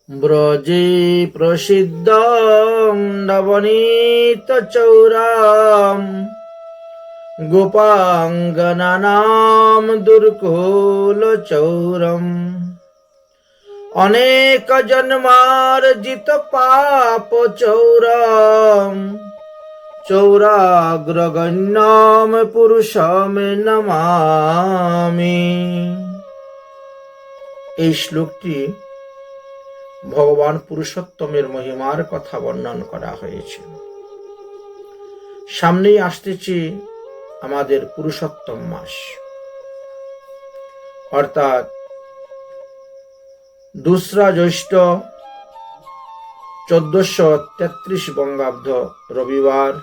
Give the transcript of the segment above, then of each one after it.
ব্রজে প্রসিদ্ধং নবনীতচৌরাম গোপাঙ্গনানাম দুর্কুলচৌরম অনেক জন্মার্জিত পাপ চৌরম চৌরাগ্রগণ্যম পুরুষম নমামি। এই শ্লোকটি ভগবান পুরুষোত্তমের মহিমার কথা বর্ণন করা হয়েছে। সামনেই আসতেছে আমাদের পুরুষোত্তম মাস, অর্থাৎ 2রা জ্যৈষ্ঠ 1433 বঙ্গাব্দ রবিবার।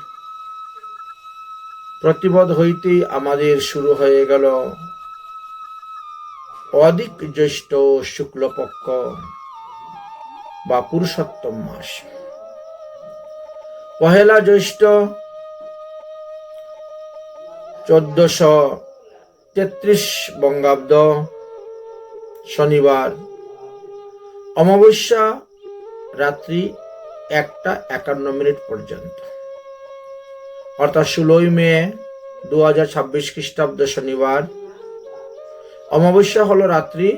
প্রতিপদ হইতেই আমাদের শুরু হয়ে গেল অধিক জ্যৈষ্ঠ শুক্লপক্ষ বা পুরুষোত্তম মাস। পহেলা জ্যৈষ্ঠ 1433 বঙ্গাব্দ শনিবার, অমাবস্যা রাত্রি 1:51 পর্যন্ত, অর্থাৎ 16 মে 2026 খ্রিস্টাব্দ শনিবার। অমাবস্যা হলো রাত্রি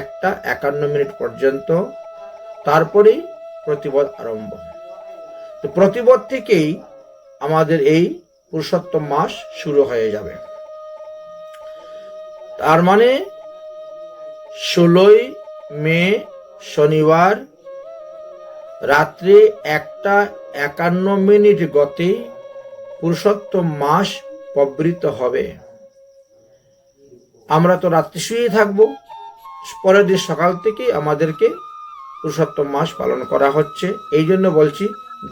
1:51 পর্যন্ত, তারপরেই প্রতিপদ আরম্ভ। তো প্রতিপদ থেকেই আমাদের এই পুরুষোত্তম মাস শুরু হয়ে যাবে। তার মানে 16 মে শনিবার রাত্রে 1:51 গতে পুরুষোত্তম মাস প্রবৃত হবে। আমরা তো রাত্রি শুয়ে থাকবো, পরের দিন সকাল থেকে আমাদেরকে পুরুষোত্তম মাস পালন করা হচ্ছে। এই জন্য বলছি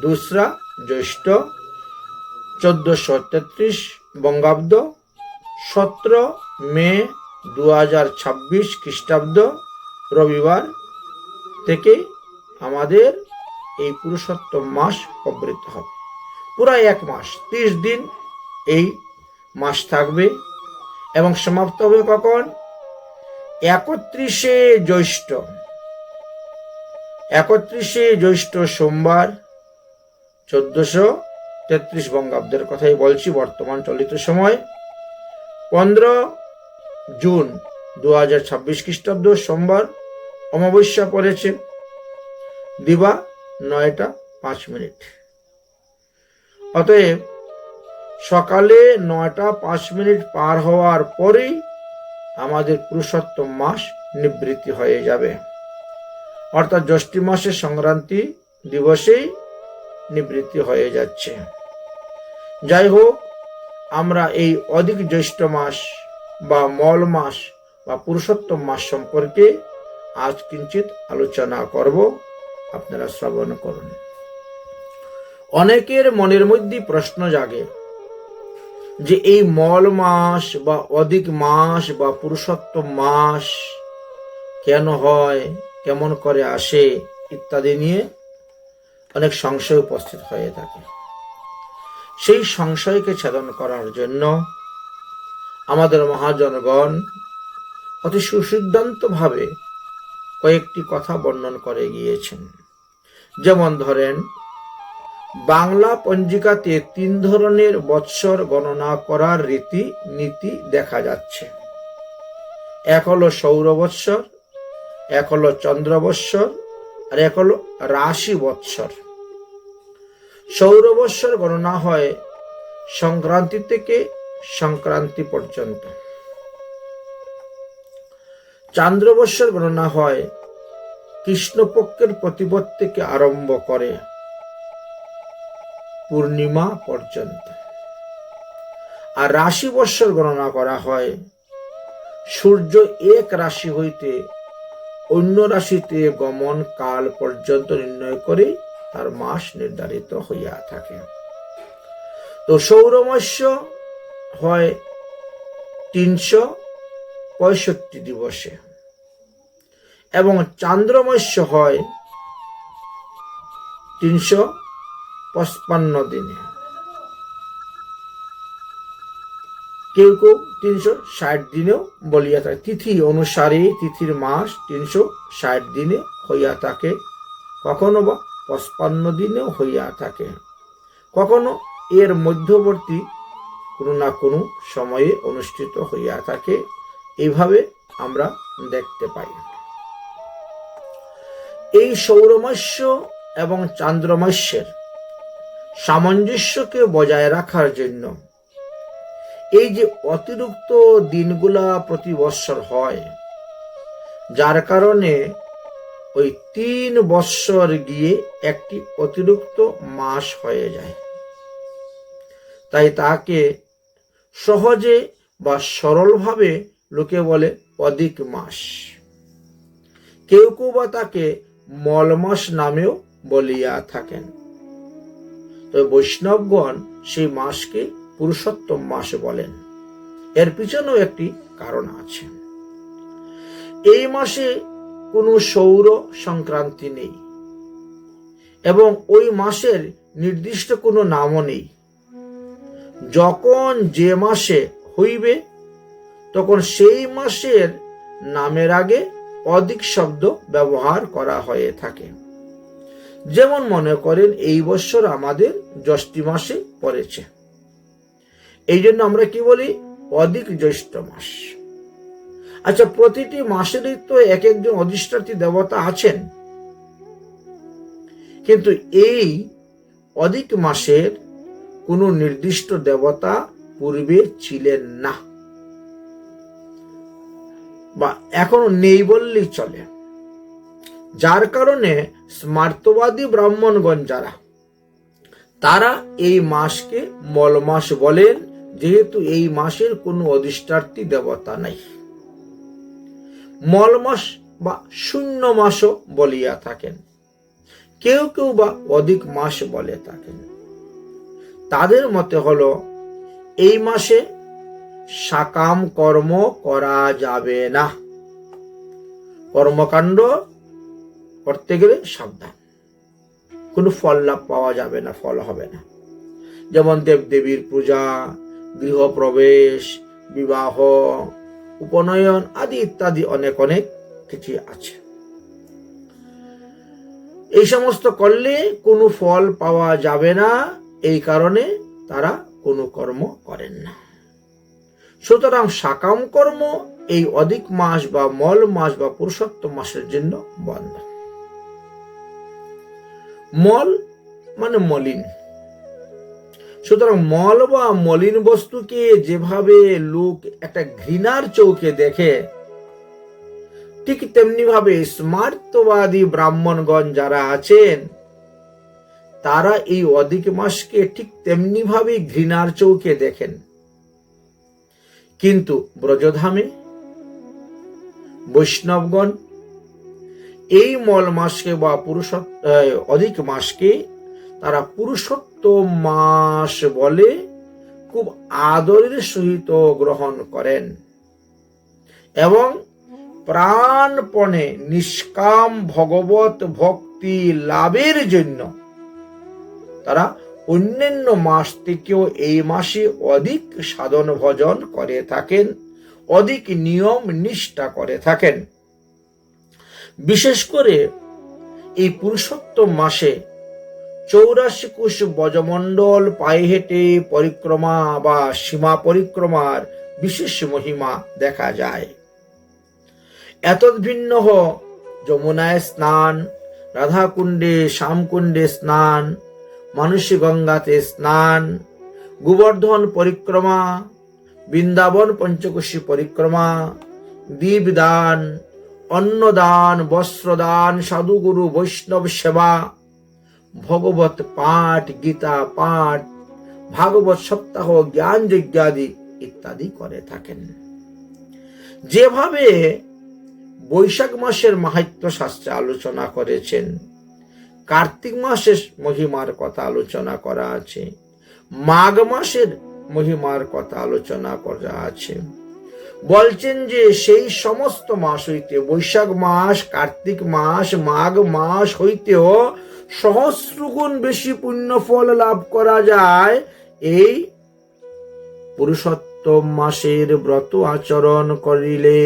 2রা জ্যৈষ্ঠ 1433 বঙ্গাব্দ 17 মে 2026 খ্রিস্টাব্দ রবিবার থেকে আমাদের এই পুরুষোত্তম মাস প্রবৃত্ত হবে। পুরা 1 মাস 30 দিন এই মাস থাকবে এবং সমাপ্ত হবে কখন? 31শে জ্যৈষ্ঠ। 31শে জ্যৈষ্ঠ সোমবার 1433 বঙ্গাব্দের কথাই বলছি, বর্তমান চলিত সময় 15 জুন 2026 খ্রিস্টাব্দ সোমবার অমাবস্যা পড়েছে দিবা 9:05। অতএব সকালে 9:05 পার হওয়ার পরেই আমাদের পুরুষোত্তম মাস নিবৃত্তি হয়ে যাবে, অর্থাৎ জ্যৈষ্ঠ মাসের সংক্রান্তি দিবসেই নিবৃত্তি হয়ে যাচ্ছে। যাই হোক, আমরা এই অধিক জ্যৈষ্ঠ মাস বা মল মাস বা পুরুষোত্তম মাস সম্পর্কে আজ কিঞ্চিত আলোচনা করব, আপনারা শ্রবণ করুন। অনেকের মনের মধ্যে প্রশ্ন জাগে যে এই মল মাস বা অধিক মাস বা পুরুষোত্তম মাস কেন হয়, কেমন করে আসে ইত্যাদি নিয়ে অনেক সংশয় উপস্থিত হয়ে থাকে। সেই সংশয়কে ছেদন করার জন্য আমাদের মহাজনগণ অতি সুসিদ্ধান্তভাবে কয়েকটি কথা বর্ণন করে গিয়েছেন। যেমন ধরেন, বাংলা পঞ্জিকাতে 3 ধরনের বৎসর গণনা করার রীতি নীতি দেখা যাচ্ছে। এক হলো সৌর বৎসর, এক হলো চন্দ্র বৎসর, আর এক হলো রাশি বৎসর। সৌর বৎসর গণনা হয় সংক্রান্তি থেকে সংক্রান্তি পর্যন্ত। চান্দ্র বৎসর গণনা হয় কৃষ্ণপক্ষের প্রতিপদ থেকে আরম্ভ করে পূর্ণিমা পর্যন্ত। আর রাশি বৎসর গণনা করা হয় সূর্য এক রাশি হইতে অন্য রাশিতে গমন কাল পর্যন্ত নির্ণয় করে তার মাস নির্ধারিত হইয়া থাকে। তো সৌরমাস্য হয় 365 দিবসে এবং চান্দ্রমাস্য হয় 355 দিনে। কেউ কেউ 360 দিনেও বলিয়া থাকে। তিথি অনুসারে তিথির মাস 360 দিনে হইয়া থাকে, কখনো বা 55 দিনেও হইয়া থাকে, কখনো এর মধ্যবর্তী কোনো না কোনো সময়ে অনুষ্ঠিত হইয়া থাকে। এইভাবে আমরা দেখতে পাই। এই সৌরমাস্য এবং চান্দ্রমাস্যের সামঞ্জস্যকে বজায় রাখার জন্য এই যে অতিরিক্ত দিনগুলা প্রতি বৎসর হয়, যার কারণে ওই 3 বৎসর গিয়ে একটি অতিরিক্ত মাস হয়ে যায়, তাই তাকে সহজে বা সরলভাবে লোকে বলে অধিক মাস। কেউ কেউ বা তাকে মল মাস নামেও বলিয়া থাকেন। তো বৈষ্ণবগণ সেই মাসকে পুরুষোত্তম মাস বলেন। এর পিছনেও একটি কারণ আছে। এই মাসে কোনো সৌর সংক্রান্তি নেই এবং ওই মাসের নির্দিষ্ট কোনো নামও নেই। যখন যে মাসে হইবে তখন সেই মাসের নামের আগে অধিক শব্দ ব্যবহার করা হয়ে থাকে। যেমন মনে করেন এই বছর আমাদের জ্যৈষ্ঠ মাসে পড়েছে, এই জন্য আমরা কি বলি অধিক জ্যৈষ্ঠ মাস। আচ্ছা, প্রতিটি মাসেরই তো এক একজন অধিষ্ঠাত্রী দেবতা আছেন, কিন্তু এই অধিক মাসের কোনো নির্দিষ্ট দেবতা পূর্বে ছিলেন না, বা এখনো নেই বললেই চলে। যার কারণে স্মার্তবাদী ব্রাহ্মণগণ যারা, তারা এই মাসকে মল মাস বলেন, যেহেতু এই মাসের কোনো অধিষ্ঠাত্রী দেবতা নাই। মল মাস বা শূন্য মাসও বলিয়া থাকেন, কেউ কেউ বা অধিক মাস বলে থাকেন। তাদের মতে হলো এই মাসে সাকাম কর্ম করা যাবে না, কর্মকাণ্ড করতে গেলে সাবধান, কোনো ফল লাভ পাওয়া যাবে না, ফল হবে না। যেমন দেবদেবীর পূজা, গৃহপ্রবেশ, বিবাহ, উপনয়ন আদি ইত্যাদি অনেক অনেক কিছু আছে। এই সমস্ত করলে কোনো ফল পাওয়া যাবে না, এই কারণে তারা কোনো কর্ম করেন না। সুতরাং সাকাম কর্ম এই অধিক মাস বা মল মাস বা পুরুষোত্তম মাসের জন্য বন্ধ। মল মানে মলিন, সুতরাং মল বা মলিন বস্তুকে যেভাবে লোক একটা ঘৃণার চোখে দেখে, ঠিক তেমনি ভাবে স্মার্তবাদী ব্রাহ্মণগণ যারা আছেন, তারা এই অধিক মাসকে ঠিক তেমনি ভাবে ঘৃণার চোখে দেখেন। কিন্তু ব্রজধামে বৈষ্ণবগণ এই মল মাসকে বা অধিক মাসকে তারা পুরুষোত্তম মাস বলে খুব আদরের সহিত গ্রহণ করেন এবং প্রাণপণে নিষ্কাম ভগবত ভক্তি লাভের জন্য তারা অন্যান্য মাস থেকেও এই মাসে অধিক সাধন ভজন করে থাকেন, অধিক নিয়ম নিষ্ঠা করে থাকেন। বিশেষ করে এই পুরুষোত্তম মাসে 84 কোষ ব্রজমণ্ডল পায়ে হেঁটে পরিক্রমা বা সীমা পরিক্রমার বিশেষ মহিমা দেখা যায়। এতদ্ভিন্ন যমুনায় স্নান, রাধাকুণ্ডে শ্যামকুণ্ডে স্নান, মানসী গঙ্গাতে স্নান, গোবর্ধন পরিক্রমা, বৃন্দাবন পঞ্চকোশী পরিক্রমা, দীপদান, অন্নদান, বস্ত্রদান, সাধুগুরু বৈষ্ণব সেবা, ভগবত পাঠ, গীতা পাঠ, ভাগবত সপ্তাহ, জ্ঞান যজ্ঞাদি ইত্যাদি করে থাকেন। যেভাবে বৈশাখ মাসের মাহাত্ম্য শাস্ত্রে আলোচনা করেছেন, কার্তিক মাসের মহিমার কথা আলোচনা করা আছে, মাঘ মাসের মহিমার কথা আলোচনা করা আছে। বলছেন যে সেই সমস্ত মাস হইতে, বৈশাখ মাস, কার্তিক মাস, মাঘ মাস হইতেও সহস্রগুণ বেশি পুণ্য ফল লাভ করা যায় এই পুরুষোত্তম পুরুষোত্তম মাসের ব্রত আচরণ করিলে।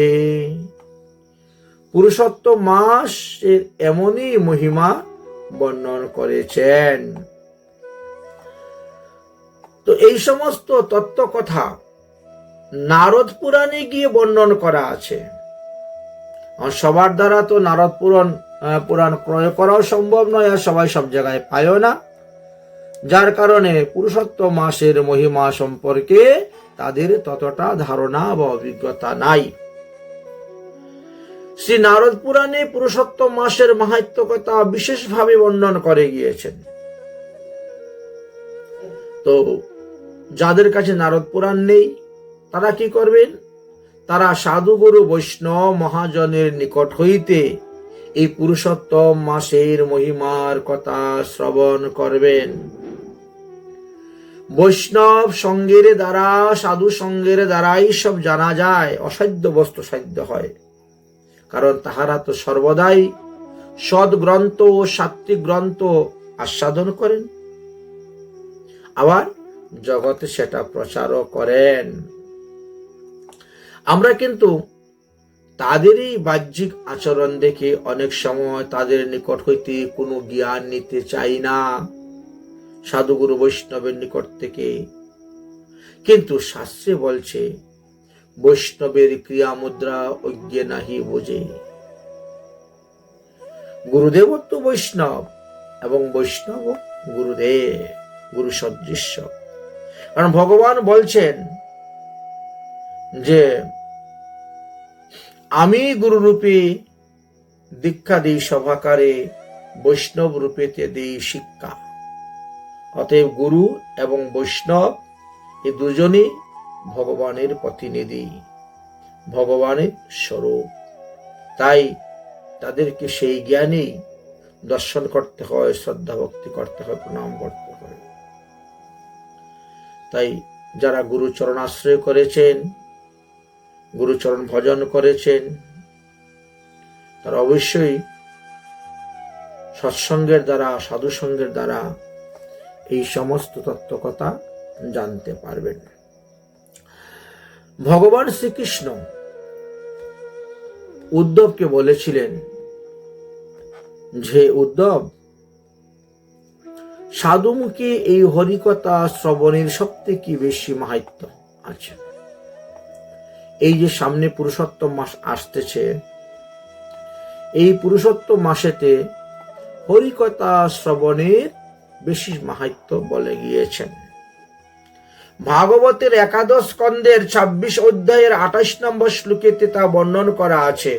পুরুষোত্তম মাসের এমনই মহিমা বর্ণন করেছেন। তো এই সমস্ত তত্ত্ব কথা নারদ পুরাণে গিয়ে বর্ণন করা আছে। সবার দ্বারা তো নারদ পুরাণ ক্রয় করাও সম্ভব নয়, আর সবাই সব জায়গায় পায়ও না, যার কারণে পুরুষোত্তম মাসের মহিমা সম্পর্কে তাদের ততটা ধারণা বা অভিজ্ঞতা নাই। শ্রী নারদ পুরাণে পুরুষোত্তম মাসের মাহাত্ম্য কথা বিশেষভাবে বর্ণন করে গিয়েছেন। তো যাদের কাছে নারদ পুরাণ নেই তারা কি করবেন? তারা সাধুগুরু বৈষ্ণব মহাজনের নিকট হইতে এই পুরুষোত্তম মাসের মহিমার কথা শ্রবণ করবেন। বৈষ্ণব সঙ্গের দ্বারা, সাধু সঙ্গের দ্বারাই সব জানা যায়, অসাধ্য বস্তু সাধ্য হয়। কারণ তাহারা তো সর্বদাই সদ্গ্রন্থ ও সাত্বিক গ্রন্থ আস্বাদন করেন, আবার জগতে সেটা প্রচারও করেন। আমরা কিন্তু তাদেরই বাহ্যিক আচরণ দেখে অনেক সময় তাদের নিকট হইতে কোনো জ্ঞান নিতে চাই না, সাধুগুরু বৈষ্ণবের নিকট থেকে। কিন্তু শাস্ত্রে বলছে বৈষ্ণবের ক্রিয়া মুদ্রা অজ্ঞে নাহি বোঝে। গুরুদেব তো বৈষ্ণব এবং বৈষ্ণব গুরুদেব, গুরু সদৃশ্য। কারণ ভগবান বলছেন যে আমি গুরু রূপে দীক্ষা দিই সভাকারে, বৈষ্ণব রূপেতে দিই শিক্ষা। অতএব গুরু এবং বৈষ্ণব এই দুজনই ভগবানের প্রতিনিধি, ভগবানের স্বরূপ। তাই তাদেরকে সেই জ্ঞানেই দর্শন করতে হয়, শ্রদ্ধা ভক্তি করতে হয়, প্রণাম করতে হয়। তাই যারা গুরুচরণ আশ্রয় করেছেন, গুরুচরণ ভজন করেছেন, তারা অবশ্যই সৎসঙ্গের দ্বারা, সাধু সঙ্গের দ্বারা এই সমস্ত তত্ত্ব কথা জানতে পারবেন। ভগবান শ্রীকৃষ্ণ উদ্ধবকে বলেছিলেন যে উদ্ধব, সাধুমুখী এই হরিকথা শ্রবণের সবথেকে বেশি মাহাত্ম্য আছে। এই যে সামনে পুরুষোত্তম মাস আসতেছে, এই পুরুষোত্তম মাসেতে হরিকথা শ্রবণের বেশি মাহাত্ম্য বলে গিয়েছেন। ভাগবতের একাদশ স্কন্ধের 26 অধ্যায়ের 28 নম্বর শ্লোকেতে তা বর্ণন করা আছে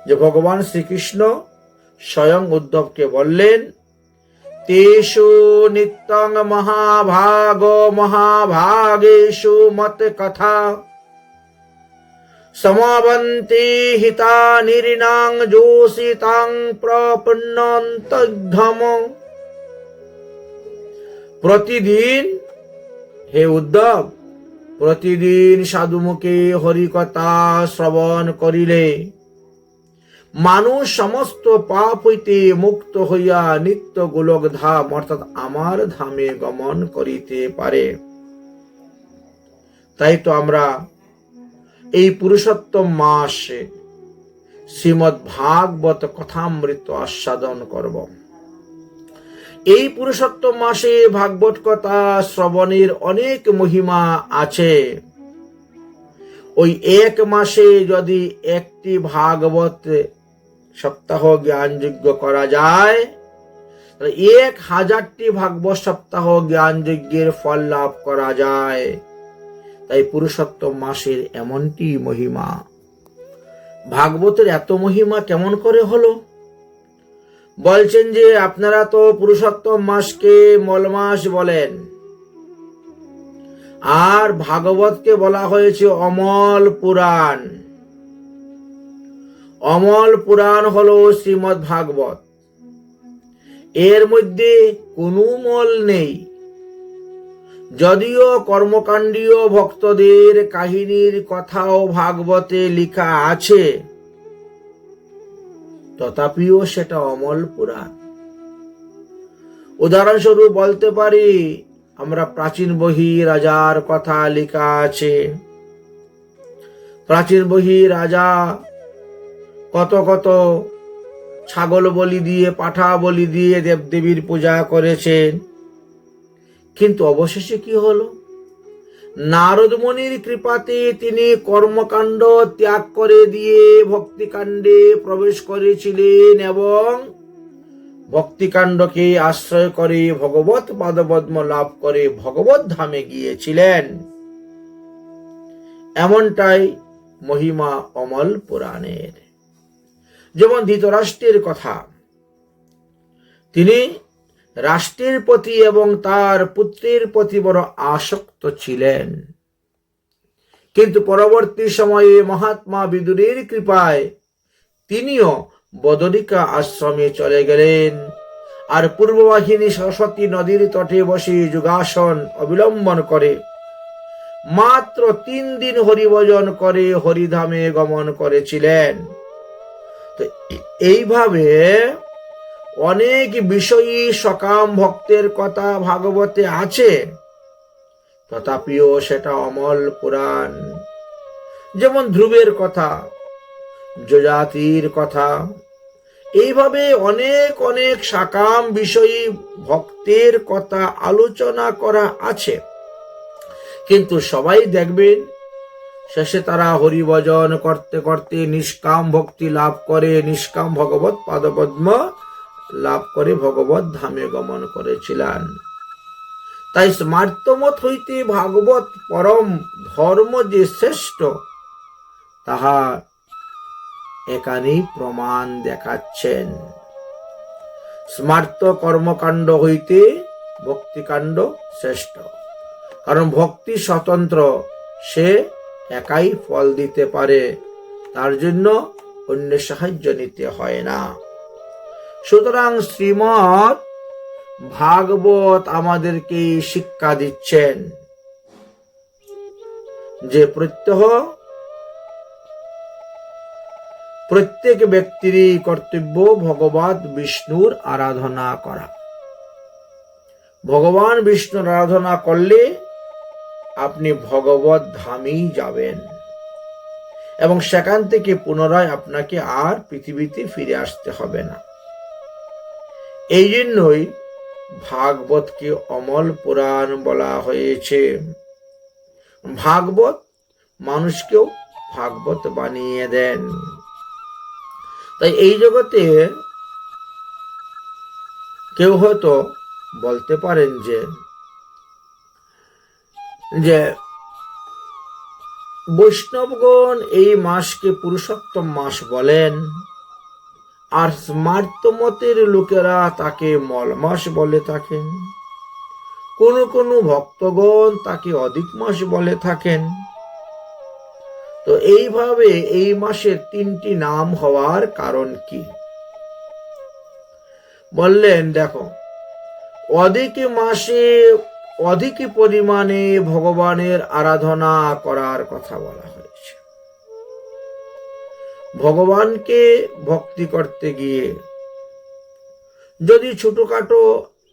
যে ভগবান শ্রীকৃষ্ণ স্বয়ং উদ্ধবকে বললেন, তেষু নিত্যং মহাভাগ মহাভাগেষু মত কথা সমাবন্তি হিতা নিরিনাং যোষিতাং প্রপন্নন্তধম। প্রতিদিন, হে উদ্ধব, প্রতিদিন সাধুমুখে হরিকথা শ্রবণ করিলে মানুষ সমস্ত পাপ হইতে মুক্ত হইয়া নিত্য গোলক ধাম অর্থাৎ আমার ধামে গমন করিতে পারে। তাই তো আমরা এই পুরুষোত্তম মাসে শ্রীমদ্ ভাগবত কথামৃত আস্বাদন করব। এই পুরুষোত্তম মাসে ভাগবত কথা শ্রবণের অনেক মহিমা আছে। ওই এক মাসে যদি একটি ভাগবত সপ্তাহ জ্ঞানযোগ্য করা যায়, 1000টি ভাগবত সপ্তাহ জ্ঞানযজ্ঞের ফল লাভ করা যায়। তাই পুরুষোত্তম মাসের এমনটি মহিমা। ভাগবতের এত মহিমা কেমন করে হলো? বলছেন যে আপনারা তো পুরুষোত্তম মাসকে মল মাস বলেন, আর ভাগবতকে বলা হয়েছে অমল পুরাণ। অমল পুরাণ হলো শ্রীমদ্ ভাগবত। এর মধ্যে কোনো মল নেই। যদিও কর্মকাণ্ডীয় ভক্তদের কাহিনীর কথাও ভাগবতে লেখা আছে, তথাপিও সেটা অমল পুরাণ। উদাহরণস্বরূপ বলতে পারি আমরা প্রাচীন বহি রাজার কথা লেখা আছে। প্রাচীন বহি রাজা কত কত ছাগল বলি দিয়ে, পাঠা বলি দিয়ে দেবদেবীর পূজা করেছেন, কিন্তু অবশেষে কি হলো? নারদ মুনির কৃপাতে তিনি কর্মকাণ্ড ত্যাগ করে দিয়ে ভক্তিকাণ্ডে প্রবেশ করেছিলেন এবং ভক্তিকাণ্ডকে আশ্রয় করে ভগবত পাদপদ্ম লাভ করে ভগবত ধামে গিয়েছিলেন। এমনটাই মহিমা অমল পুরাণের। যেমন ধৃতরাষ্ট্রের কথা, তিনি রাষ্ট্রের প্রতি এবং তার পুত্রের প্রতি বড় আসক্ত ছিলেন, কিন্তু পরবর্তী সময়ে মহাত্মা বিদুরের কৃপায় তিনিও বদরিকা আশ্রমে চলে গেলেন আর পূর্ববাহিনী সরস্বতী নদীর তটে বসে যোগাসন অবলম্বন করে মাত্র 3 দিন হরিভজন করে হরিধামে গমন করেছিলেন। তো এইভাবে অনেক বিষয়ী সকাম ভক্তের কথা ভাগবতে আছে, তথাপিও সেটা অমল পুরাণ। যেমন ধ্রুবের কথা, যজাতির কথা, এইভাবে অনেক অনেক সকাম বিষয়ী ভক্তের কথা আলোচনা করা আছে, কিন্তু সবাই দেখবেন শেষে তারা হরিভজন করতে করতে নিষ্কাম ভক্তি লাভ করে, নিষ্কাম ভগবত পাদপদ্ম লাভ করে ভগবত ধামে গমন করেছিলেন। তাই স্মার্তমত হইতে ভাগবত পরম ধর্ম যে শ্রেষ্ঠ, তাহা এখানেই প্রমাণ দেখাচ্ছেন। স্মার্ত কর্মকাণ্ড হইতে ভক্তিকাণ্ড শ্রেষ্ঠ, কারণ ভক্তি স্বতন্ত্র, সে একাই ফল দিতে পারে, তার জন্য অন্য সাহায্য নিতে হয় না। সুতরাং শ্রীমৎ ভাগবত আমাদেরকে শিক্ষা দিচ্ছেন যে প্রত্যেক ব্যক্তিরই কর্তব্য ভগবান বিষ্ণুর আরাধনা করা। ভগবান বিষ্ণুর আরাধনা করলে আপনি ভগবত ধামেই যাবেন এবং সেখান থেকে পুনরায় আপনাকে আর পৃথিবীতে ফিরে আসতে হবে না। এই জন্যই ভাগবতকে অমল পুরাণ বলা হয়েছে। ভাগবত মানুষকেও ভাগবত বানিয়ে দেন। তাই এই জগতে কেউ হয়তো বলতে পারেন যে বৈষ্ণবগণ এই মাসকে পুরুষোত্তম মাস বলেন, আর স্মার্তমতের লোকেরা তাকে মল মাস বলে থাকেন, কোন কোন ভক্তগণ তাকে অধিক মাস বলে থাকেন। তো এইভাবে এই মাসের 3টি নাম হওয়ার কারণ কি? বললেন, দেখো, অধিক মাসে অধিক পরিমাণে ভগবানের আরাধনা করার কথা বলা হয়েছে। ভগবানকে ভক্তি করতে গিয়ে যদি ছোটখাটো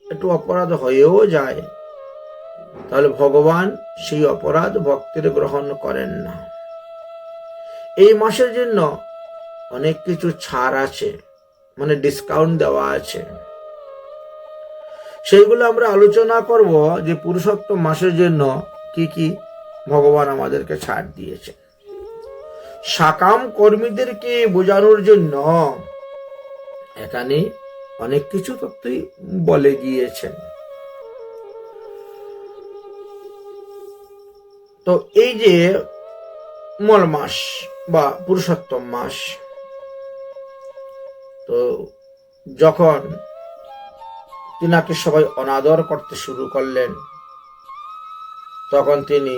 একটু অপরাধ হয়েও যায়, তাহলে ভগবান সেই অপরাধ ভক্তের গ্রহণ করেন না। এই মাসের জন্য অনেক কিছু ছাড় আছে, মানে ডিসকাউন্ট দেওয়া আছে। সেইগুলো আমরা আলোচনা করব যে পুরুষোত্তম মাসের জন্য কি কি ভগবান আমাদেরকে ছাড় দিয়েছে। সাকাম কর্মীদেরকে বোঝানোর জন্য এখানে অনেক কিছু তথ্যই বলে গিয়েছেন। তো এই যে মল মাস বা পুরুষোত্তম মাস, তো যখন তিনাকে সবাই অনাদর করতে শুরু করলেন, তখন তিনি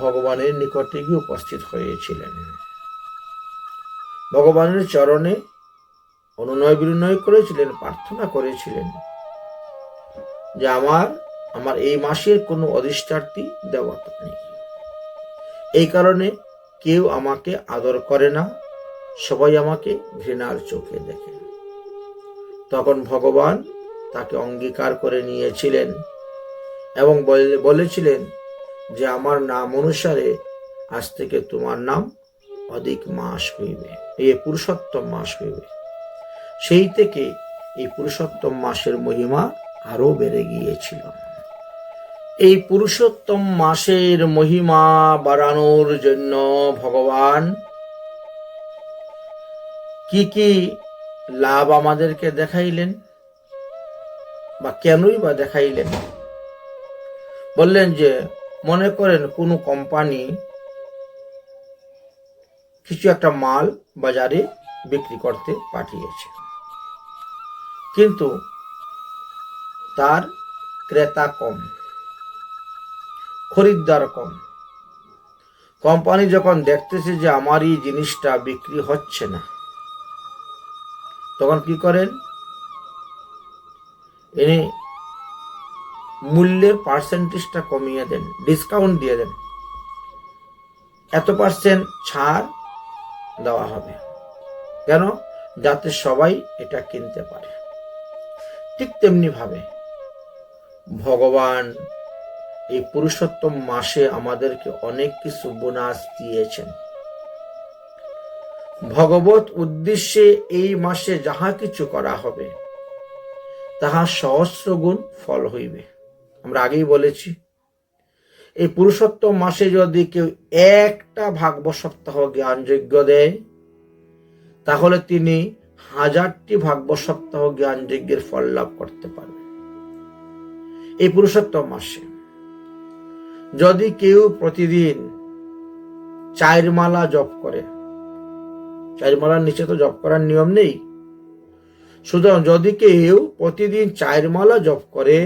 ভগবানের নিকটে গিয়ে উপস্থিত হয়েছিলেন। ভগবানের চরণে অনুনয় বিনয় করেছিলেন, প্রার্থনা করেছিলেন যে আমার এই মাসের কোনো অধিষ্ঠাত্রী দেবতা নেই, এই কারণে কেউ আমাকে আদর করে না, সবাই আমাকে ঘৃণার চোখে দেখে। তখন ভগবান তাকে অঙ্গীকার করে নিয়েছিলেন এবং বলেছিলেন যে আমার নাম অনুসারে আজ থেকে তোমার নাম অধিক মাস হইবে, এই পুরুষোত্তম মাস হইবে। সেই থেকে এই পুরুষোত্তম মাসের মহিমা আরো বেড়ে গিয়েছিল। এই পুরুষোত্তম মাসের মহিমা বাড়ানোর জন্য ভগবান কি কি লাভ আমাদেরকে দেখাইলেন বা কেনই বা দেখাইলেন? বললেন যে মনে করেন কোনো কোম্পানি কিছু একটা মাল বাজারে বিক্রি করতে পাঠিয়েছে, কিন্তু তার ক্রেতা কম, খরিদ্দার কম। কোম্পানি যখন দেখতেছে যে আমার এই জিনিসটা বিক্রি হচ্ছে না, তখন কি করেন? ইনি মূল্যের পার্সেন্টেজটা কমিয়ে দেন, ডিসকাউন্ট দিয়ে দেন, এত পার্সেন্ট ছাড় দেওয়া হবে। কেন? যাতে সবাই এটা কিনতে পারে। ঠিক তেমনি ভাবে ভগবান এই পুরুষোত্তম মাসে আমাদেরকে অনেক কিছু বোনাস দিয়েছেন। ভগবত উদ্দেশ্যে এই মাসে যাহা কিছু করা হবে তাহা সহস্র গুণ ফল হইবে। আমরা আগেই বলেছি, এই পুরুষোত্তম মাসে যদি কেউ একটা ভাগবত সপ্তাহ জ্ঞান যজ্ঞ দেয়, তাহলে তিনি 1000টি ভাগবত সপ্তাহ জ্ঞান যজ্ঞের ফল লাভ করতে পারবে। এই পুরুষোত্তম মাসে যদি কেউ প্রতিদিন 4 মালা জপ করে, 4 মালার নিচে তো জপ করার নিয়ম নেই, সুতরাং যদি কেউ প্রতিদিন 4 মালা জপ করে,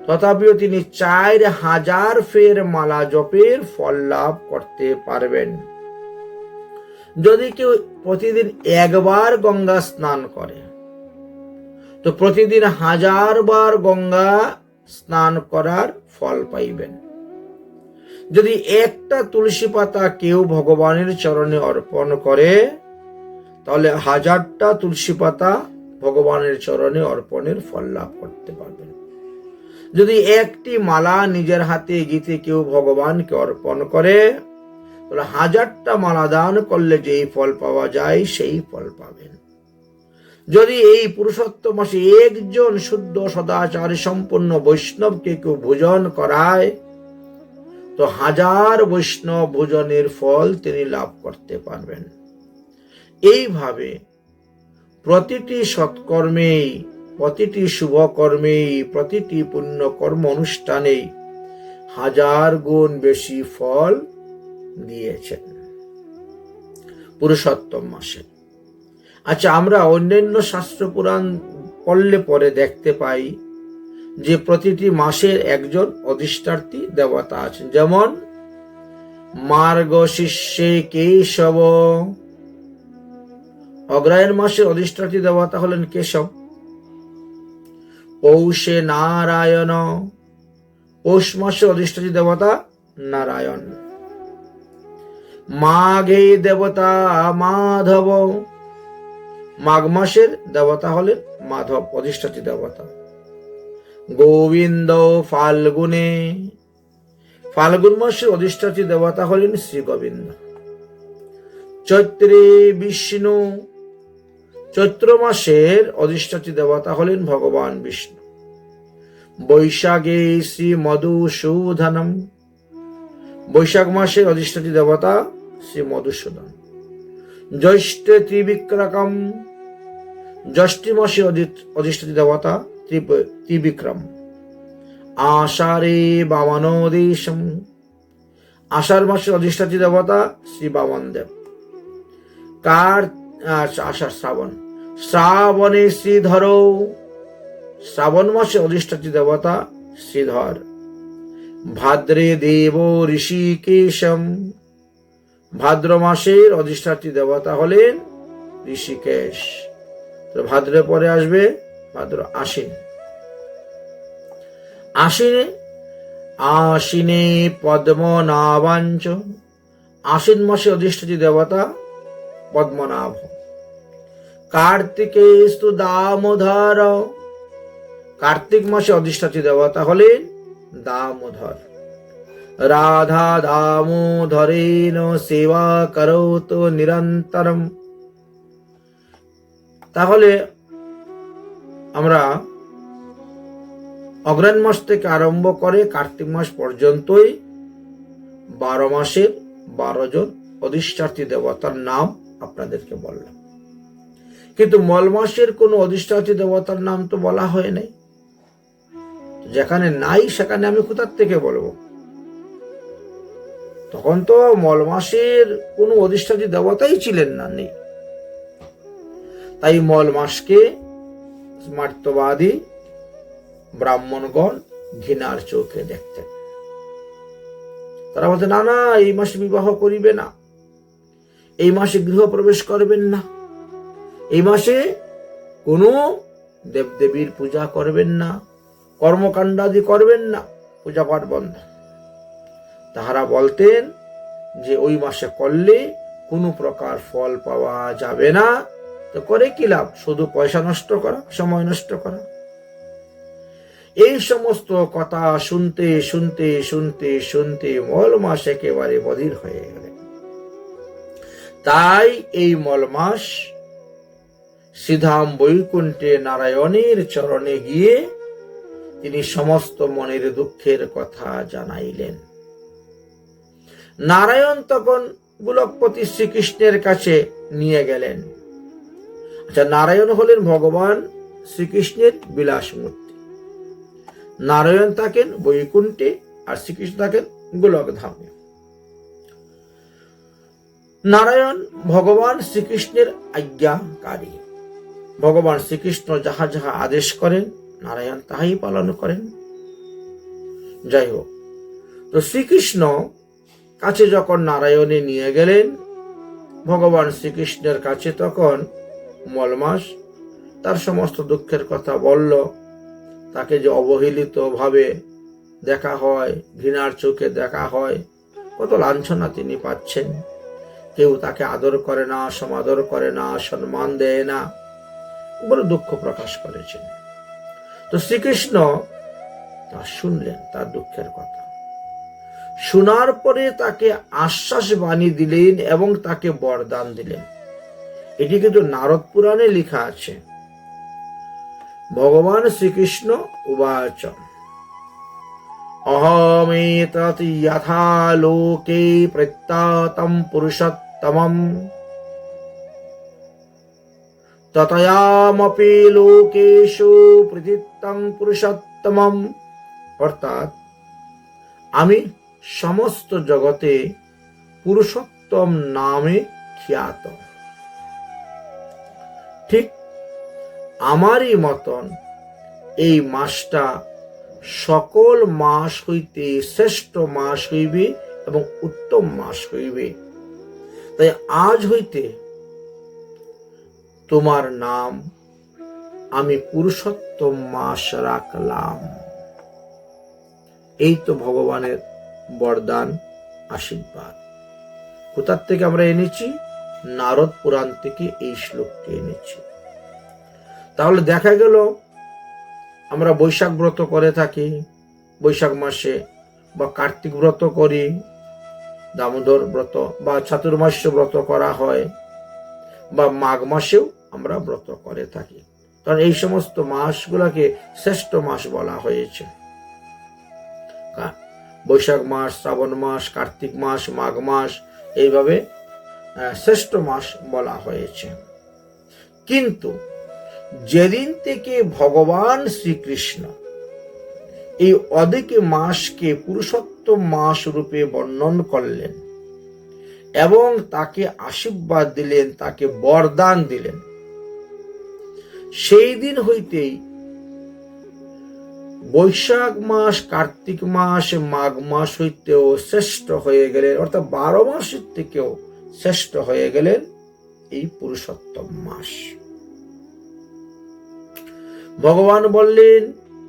তথাপিও তিনি 4000 ফের মালা জপের ফল লাভ করতে পারবেন। যদি কেউ প্রতিদিন একবার গঙ্গা স্নান করে, তো প্রতিদিন 1000 বার গঙ্গা স্নান করার ফল পাইবেন। যদি একটা তুলসী পাতা কেউ ভগবানের চরণে অর্পণ করে, তাহলে 1000টা তুলসী পাতা ভগবানের চরণে অর্পণের ফল লাভ করতে পারবেন। যদি একটি মালা নিজের হাতে গীতে কেউ ভগবানকে অর্পণ করে, তাহলে 1000টা মালা দান করলে যেই ফল পাওয়া যায় সেই ফল পাবেন। যদি এই পুরুষোত্তম মাসে একজন শুদ্ধ সদাচারী সম্পন্ন বৈষ্ণবকে কেউ ভোজন করায়, তো 1000 বৈষ্ণব ভোজনের ফল তিনি লাভ করতে পারবেন। এইভাবে প্রতিটি সৎকর্মেই, প্রতিটি শুভকর্মেই, প্রতিটি পুণ্য কর্ম অনুষ্ঠানেই 1000 গুণ বেশি ফল দিয়েছেন পুরুষোত্তম মাসে। আচ্ছা, আমরা অন্যান্য শাস্ত্র পুরাণ পড়লে পরে দেখতে পাই যে প্রতিটি মাসের একজন অধিষ্ঠাত্রী দেবতা আছেন। যেমন মার্গশীর্ষে কেশব, অগ্রহায়ণ মাসের অধিষ্ঠাত্রী দেবতা হলেন কেশব। পৌষে নারায়ণ, পৌষ মাসের অধিষ্ঠাত্রী দেবতা নারায়ণ। মাঘে দেবতা মাধব, মাঘ মাসের দেবতা হলেন মাধব, অধিষ্ঠাত্রী দেবতা। গোবিন্দ ফাল্গুনে, ফাল্গুন মাসের অধিষ্ঠাত্রী দেবতা হলেন শ্রী গোবিন্দ। চৈত্রে বিষ্ণু, চৈত্র মাসের অধিষ্ঠাত্রী দেবতা হলেন ভগবান বিষ্ণু। বৈশাখে শ্রী মধুসূদনম, বৈশাখ মাসের অধিষ্ঠাত্রী দেবতা শ্রী মধুসূদন। জ্যৈষ্ঠে ত্রিবিক্রম, জ্যৈষ্ঠী মাসের অধিষ্ঠাত্রী দেবতা ত্রিবিক্রম। আষাঢ়ে বামনোদেশম, আষাঢ় মাসের অধিষ্ঠাত্রী দেবতা শ্রী বামন দেব। আষাঢ় শ্রাবণ, শ্রাবণে শ্রীধর, শ্রাবণ মাসে অধিষ্ঠাত্রী দেবতা শ্রীধর। ভাদ্রে দেব ঋষিকেশম, ভাদ্র মাসের অধিষ্ঠাত্রী দেবতা হলেন ঋষিকেশ। তো ভাদ্রে পরে আসবে ভাদ্র আশ্বিন। আশ্বিনে পদ্মনাভাঞ্চ, আশ্বিন মাসে অধিষ্ঠাত্রী দেবতা পদ্মনাভ। কার্তিকে দামোদর, কার্তিক মাসে অধিষ্ঠাত্রী দেবতা হলেন দামোদর। রাধা দামোদরেন সেবা করোত নিরন্তরম। তাহলে আমরা অগ্রহায়ণ মাস থেকে আরম্ভ করে কার্তিক মাস পর্যন্তই 12 মাসের 12 জন অধিষ্ঠাত্রী দেবতার নাম আপনাদেরকে বললাম, কিন্তু মল মাসের কোন অধিষ্ঠাত্রী দেবতার নাম তো বলা হয় নাই। যেখানে নাই সেখানে আমি কোথার থেকে বলবো? তখন তো মল মাসের কোন অধিষ্ঠাত্রী দেবতাই ছিলেন না, নেই। তাই মল মাসকে স্মার্তবাদী ব্রাহ্মণগণ ঘৃণার চোখে দেখতেন। তারা বলতে, না না, এই মাসে বিবাহ করিবে না, এই মাসে গৃহ প্রবেশ করবেন না, এই মাসে কোনো দেবদেবীর পূজা করবেন না, কর্মকাণ্ডাদি করবেন না, পূজা পাঠ বন্ধ। তাহারা বলতেন যে ওই মাসে করলে কোনো প্রকার ফল পাওয়া যাবে না, তো করে কি লাভ? শুধু পয়সা নষ্ট করা, সময় নষ্ট করা। এই সমস্ত কথা শুনতে শুনতে শুনতে শুনতে মল মাস একেবারে বধির হয়ে গেলেন। তাই এই মল মাস শ্রীধাম বৈকুণ্ঠে নারায়ণের চরণে গিয়ে তিনি সমস্ত মনের দুঃখের কথা জানাইলেন। নারায়ণ তখন গোলকপতি শ্রীকৃষ্ণের কাছে নিয়ে গেলেন। আচ্ছা, নারায়ণ হলেন ভগবান শ্রীকৃষ্ণের বিলাস মূর্তি। নারায়ণ থাকেন বৈকুণ্ঠে আর শ্রীকৃষ্ণ থাকেন গোলক ধামে। নারায়ণ ভগবান শ্রীকৃষ্ণের আজ্ঞাকারী। ভগবান শ্রীকৃষ্ণ যাহা যাহা আদেশ করেন নারায়ণ তাহাই পালন করেন। যাই হোক, তো শ্রীকৃষ্ণ কাছে যখন নারায়ণে নিয়ে গেলেন, ভগবান শ্রীকৃষ্ণের কাছে তখন মলমাস তার সমস্ত দুঃখের কথা বলল। তাকে যে অবহেলিত ভাবে দেখা হয়, ঘৃণার চোখে দেখা হয়, কত লাঞ্ছনা তিনি পাচ্ছেন। কেউ তাকে আদর করে না, সমাদর করে না, সম্মান দেয় না, বড় দুঃখ প্রকাশ করেছেন। তো শ্রীকৃষ্ণ তা শুনলেন, তার দুঃখের কথা শোনার পরে তাকে আশ্বাস বাণী দিলেন এবং তাকে বরদান দিলেন। এটি কিন্তু নারদ পুরাণে লেখা আছে। ভগবান শ্রীকৃষ্ণ উবাচ, অহমেতৎ যথা লোকে প্রত্যাতম পুরুষোত্তমম ততয়ামপি লোকেষু প্রতীতং পুরুষোত্তমম। অর্থাৎ আমি সমস্ত জগতে পুরুষোত্তম নামে খ্যাত। ঠিক আমারই মতন এই মাসটা সকল মাস হইতে শ্রেষ্ঠ মাস হইবে এবং উত্তম মাস হইবে। তাই আজ হইতে তোমার নাম আমি পুরুষোত্তম মাস রাখলাম। এই তো ভগবানের বরদান, আশীর্বাদ। কোথার থেকে আমরা এনেছি? নারদ পুরাণ থেকে এই শ্লোকটি এনেছি। তাহলে দেখা গেল আমরা বৈশাখ ব্রত করে থাকি বৈশাখ মাসে, বা কার্তিক ব্রত করি, দামোদর ব্রত বা চাতুর্মাস্য ব্রত করা হয়, বা মাঘ মাসেও আমরা ব্রত করে থাকি। কারণ এই সমস্ত মাসগুলাকে শ্রেষ্ঠ মাস বলা হয়েছে। বৈশাখ মাস, শ্রাবণ মাস, কার্তিক মাস, মাঘ মাস, এইভাবে শ্রেষ্ঠ মাস বলা হয়েছে। কিন্তু যেদিন থেকে ভগবান শ্রীকৃষ্ণ এই অধিক মাসকে পুরুষোত্তম মাস রূপে বর্ণন করলেন এবং তাকে আশীর্বাদ দিলেন, তাকে বরদান দিলেন, সেই দিন হইতেই বৈশাখ মাস, কার্তিক মাস, মাঘ মাস হইতেও শ্রেষ্ঠ হয়ে গেলেন। অর্থাৎ 12 মাসের থেকেও শ্রেষ্ঠ হয়ে গেলেন এই পুরুষোত্তম মাস। ভগবান বললেন,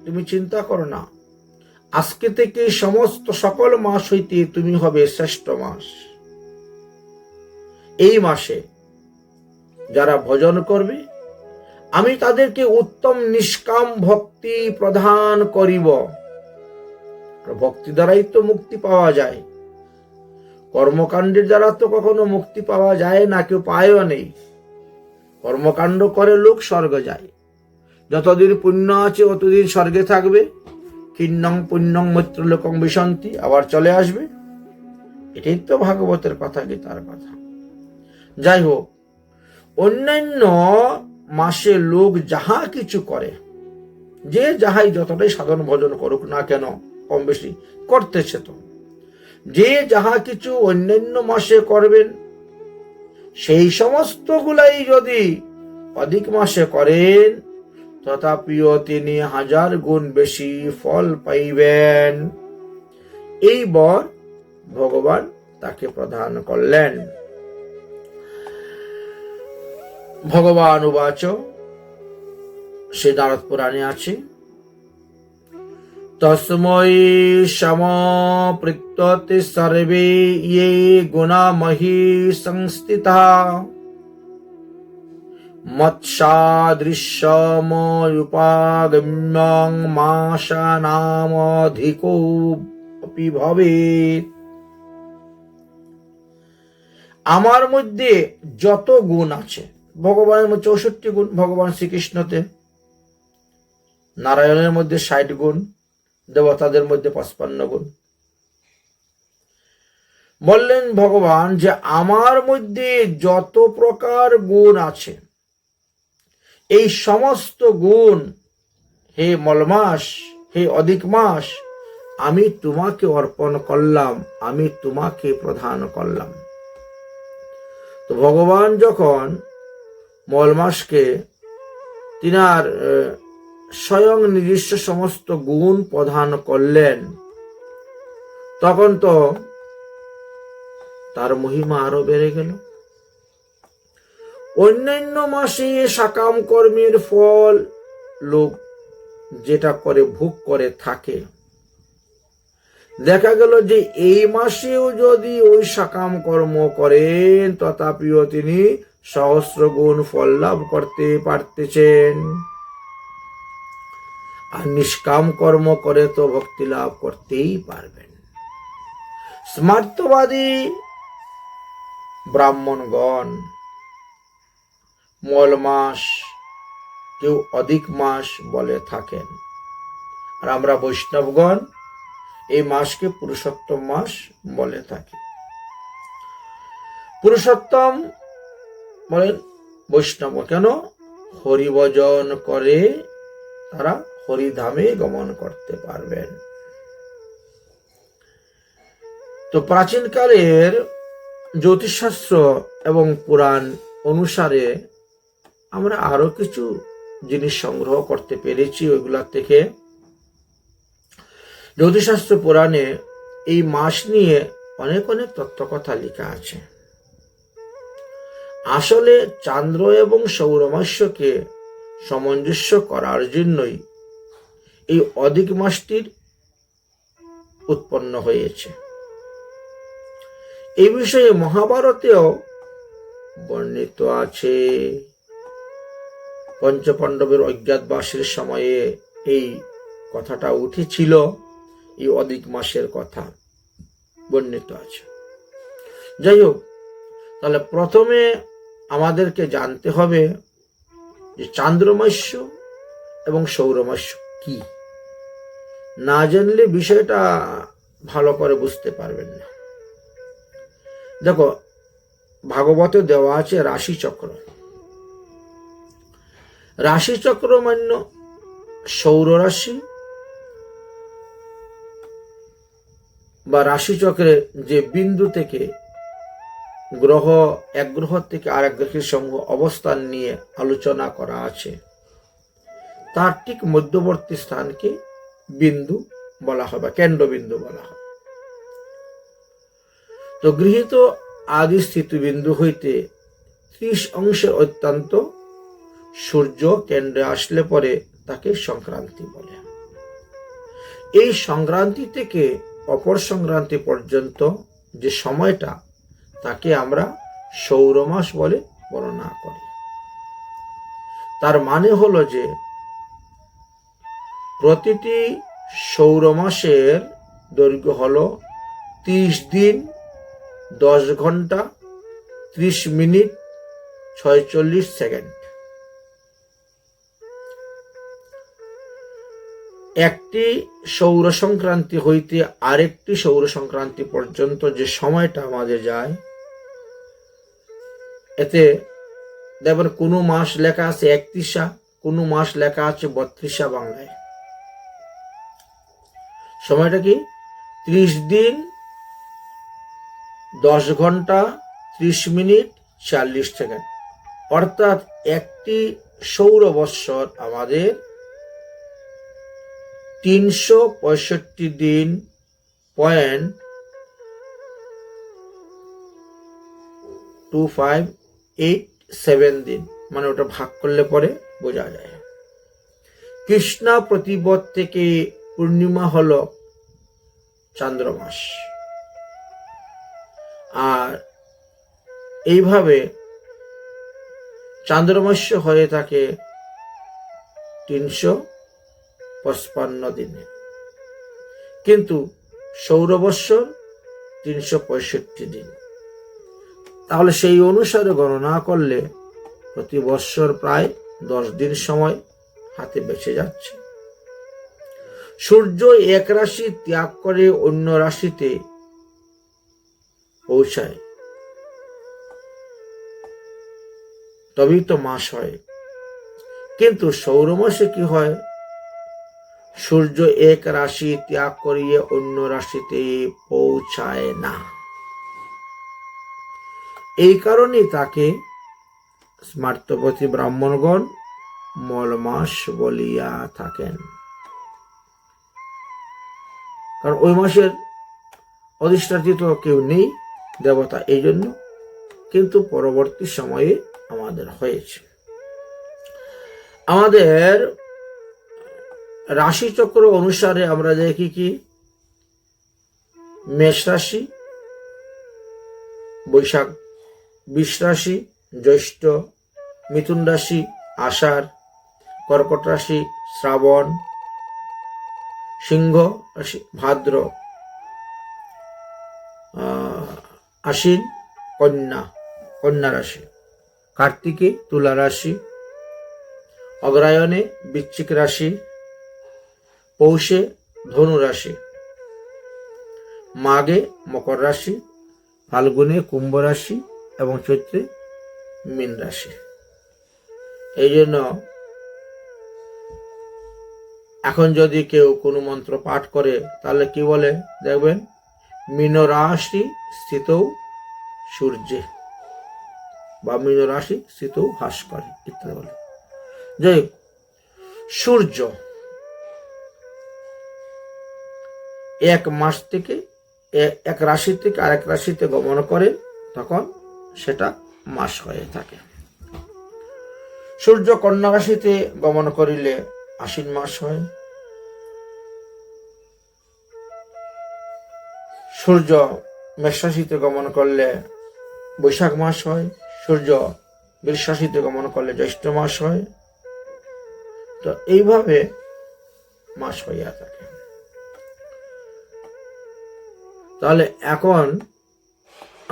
তুমি চিন্তা করো না, আজকে থেকে সমস্ত সকল মাস হইতে তুমি হবে শ্রেষ্ঠ মাস। এই মাসে যারা ভজন করবে আমি তাদেরকে উত্তম নিষ্কাম ভক্তি প্রদান করিব। ভক্তি দ্বারাই তো মুক্তি পাওয়া যায়, কর্মকাণ্ডের দ্বারা তো কখনো মুক্তি পাওয়া যায় না, কেউ পায়ও নেই। কর্মকাণ্ড করে লোক স্বর্গে যায়, যতদিন পুণ্য আছে অতদিন স্বর্গে থাকবে। কিন্নং পুণ্যং মৈত্রলোকং বিশন্তি, আবার চলে আসবে। এটাই তো ভাগবতের কথা, গীতার কথা। যাই হোক, অন্যান্য মাসে লোক যাহা কিছু করে, যে যাহাই যতটাই সাধন ভজন করুক না কেন, কম বেশি করতেছে তো, যে যাহা কিছু অন্যান্য মাসে করবেন, সেই সমস্ত গুলাই যদি অধিক মাসে করেন, তথাপিও তিনি 1000 গুণ বেশি ফল পাইবেন। এই বর ভগবান তাকে প্রদান করলেন। ভগবান উবাচ, সে নারদ পুরাণে আছে, তস্मै সমপৃক্ততে সর্বে ये गुणा मही संस्थिता मत्सादृश्यमयुपागम्यं मासानामधिकोऽपि भवेत्। আমার মধ্যে যত গুণ আছে, ভগবানের মধ্যে 64 গুণ, ভগবান শ্রীকৃষ্ণতে। নারায়ণের মধ্যে 60 গুণ, দেবতাদের মধ্যে 55 গুণ। বললেন ভগবান যে আমার মধ্যে যত প্রকার গুণ আছে, এই সমস্ত গুণ, হে মলমাস, হে অধিক মাস, আমি তোমাকে অর্পণ করলাম, আমি তোমাকে প্রদান করলাম। তো ভগবান যখন মলমাসকে তিনার স্বয়ং নিজস্ব সমস্ত গুণ প্রদান করলেন, তখন তো তার মহিমা আরো বেড়ে গেল। অন্যান্য মাসে সকাম কর্মের ফল লোক যেটা করে ভোগ করে থাকে, দেখা গেল যে এই মাসেও যদি ওই সকাম কর্ম করেন, তথাপিও তিনি সহস্র গুণ ফল লাভ করতে পারতেছেন। আর নিষ্কাম কর্ম করে তো ভক্তি লাভ করতেই পারবেন। স্মার্তবাদী ব্রাহ্মণগণ মল মাস, কেউ অধিক মাস বলে থাকেন, আর আমরা বৈষ্ণবগণ এই মাসকে পুরুষোত্তম মাস বলে থাকি। পুরুষোত্তম বলেন বৈষ্ণব কেন? হরিভজন করে তারা হরিধামে গমন করতে পারবেন। তো প্রাচীনকালের জ্যোতিষশাস্ত্র এবং পুরাণ অনুসারে আমরা আরো কিছু জিনিস সংগ্রহ করতে পেরেছি ওইগুলা থেকে। জ্যোতিষশাস্ত্র পুরাণে এই মাস নিয়ে অনেক অনেক তত্ত্বকথা লেখা আছে। আসলে চান্দ্র এবং সৌরমাস্যকে সামঞ্জস্য করার জন্যই এই অধিক মাসটির উৎপন্ন হয়েছে। এই বিষয়ে মহাভারতেও বর্ণিত আছে। পঞ্চপাণ্ডবের অজ্ঞাতবাসের সময়ে এই কথাটা উঠেছিল, এই অধিক মাসের কথা বর্ণিত আছে। যাই হোক, তাহলে প্রথমে আমাদেরকে জানতে হবে যে চান্দ্রমাস্য এবং সৌরমাস্য কি। না জানলে বিষয়টা ভালো করে বুঝতে পারবেন না। দেখো, ভাগবতে দেওয়া আছে রাশিচক্র। রাশিচক্র মান্য সৌর রাশি বা রাশিচক্রে যে বিন্দু থেকে গ্রহ, এক গ্রহ থেকে আরেক গ্রহের সমূহ অবস্থান নিয়ে আলোচনা করা আছে, তার ঠিক মধ্যবর্তী স্থানকে বিন্দু বলা হয় বা কেন্দ্রবিন্দু বলা হয়। তো গৃহীত আদি স্থিতিবিন্দু হইতে 30 অংশের অত্যন্ত সূর্য কেন্দ্রে আসলে পরে তাকে সংক্রান্তি বলে। এই সংক্রান্তি থেকে অপর সংক্রান্তি পর্যন্ত যে সময়টা, তাকে আমরা সৌরমাস বলে বর্ণনা করি। তার মানে হলো যে প্রতিটি সৌরমাসের দৈর্ঘ্য হলো 30 দিন 10 ঘন্টা 30 মিনিট 46 সেকেন্ড। একটি সৌর সংক্রান্তি হইতে আরেকটি সৌর সংক্রান্তি পর্যন্ত যে সময়টা আমাদের যায়, এতে দেখবেন কোনো মাস লেখা আছে 31, কোনো মাস লেখা আছে 32 বাংলায়। সময়টা কি? 30 দিন 10 ঘন্টা 30 মিনিট 40 সেকেন্ড। অর্থাৎ একটি সৌর বৎসর আমাদের 365 দিন 2587 দিন, মানে ওটা ভাগ করলে পরে বোঝা যায়। কৃষ্ণা প্রতিপদ থেকে পূর্ণিমা হলো চান্দ্রমাস। আর এইভাবে চান্দ্রমাস্য হয়ে থাকে 355 দিনে, কিন্তু সৌরবৎসর 365 দিন। তাহলে সেই অনুসারে গণনা করলে প্রতি বৎসর প্রায় 10 দিন সময় হাতে বেঁচে যাচ্ছে। সূর্য এক রাশি ত্যাগ করে অন্য রাশিতে পৌঁছায়, তবেই তো মাস হয়। কিন্তু সৌরমাসে কি হয়? সূর্য এক রাশি ত্যাগ করিয়ে অন্য রাশিতে পৌঁছায় না। এই কারণে তাকে স্মার্তপতি ব্রাহ্মণগণ মলমাস বলিয়া থাকেন, কারণ ওই মাসের অধিষ্ঠাত্রী তো কেউ নেই, দেবতা, এই জন্য। কিন্তু পরবর্তী সময়ে আমাদের হয়েছে। আমাদের রাশিচক্র অনুসারে আমরা দেখি কি, মেষ রাশি বৈশাখ, বৃষ রাশি জ্যৈষ্ঠ, মিথুন রাশি আষাঢ়, কর্কট রাশি শ্রাবণ, সিংহ রাশি ভাদ্র, আশ্বিন কন্যা রাশি, কার্তিকে তুলা রাশি, অগ্রহায়ণে বৃশ্চিক রাশি, পৌষে ধনু রাশি, মাঘে মকর রাশি, ফাল্গুনে কুম্ভ রাশি এবং চৈত্রে মীন রাশি। এই জন্য এখন যদি কেউ কোনো মন্ত্র পাঠ করে তাহলে কি বলে দেখবেন, মীন রাশি স্থিত সূর্যে, বা মীন রাশি স্থিত ভাস্কর ইত্যাদি বলে। যাই হোক, সূর্য এক মাস থেকে এক রাশি থেকে আরেক রাশিতে গমন করে, তখন সেটা মাস হয়ে থাকে। সূর্য কন্যা রাশিতে গমন করিলে আশ্বিন মাস হয়। সূর্য মেষ রাশিতে গমন করলে বৈশাখ মাস হয়। সূর্য বৃষ রাশিতে গমন করলে জ্যৈষ্ঠ মাস হয়। তো এইভাবে মাস হইয়া থাকে। তাহলে এখন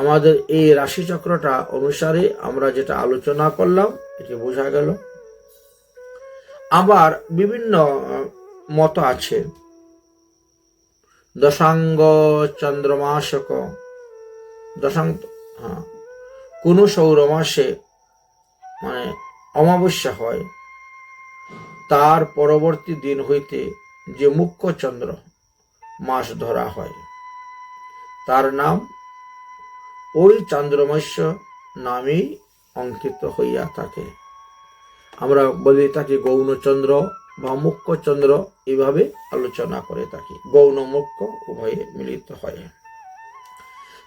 আমাদের এই রাশিচক্রটা অনুসারে আমরা যেটা আলোচনা করলাম এটি বোঝা গেল। আবার বিভিন্ন মত আছে। দশাঙ্গ চন্দ্রমাসক, কোন সৌর মাসে মানে অমাবস্যা হয়, তার পরবর্তী দিন হইতে যে মুখ্য চন্দ্র মাস ধরা হয় তার নাম ওই চন্দ্রমাস্য নামেই অঙ্কিত হইয়া থাকে। আমরা বলি থাকি গৌণচন্দ্র বা মুখ্য চন্দ্র, এইভাবে আলোচনা করে থাকি। গৌণ মুখ্য উভয়ে মিলিত হয়।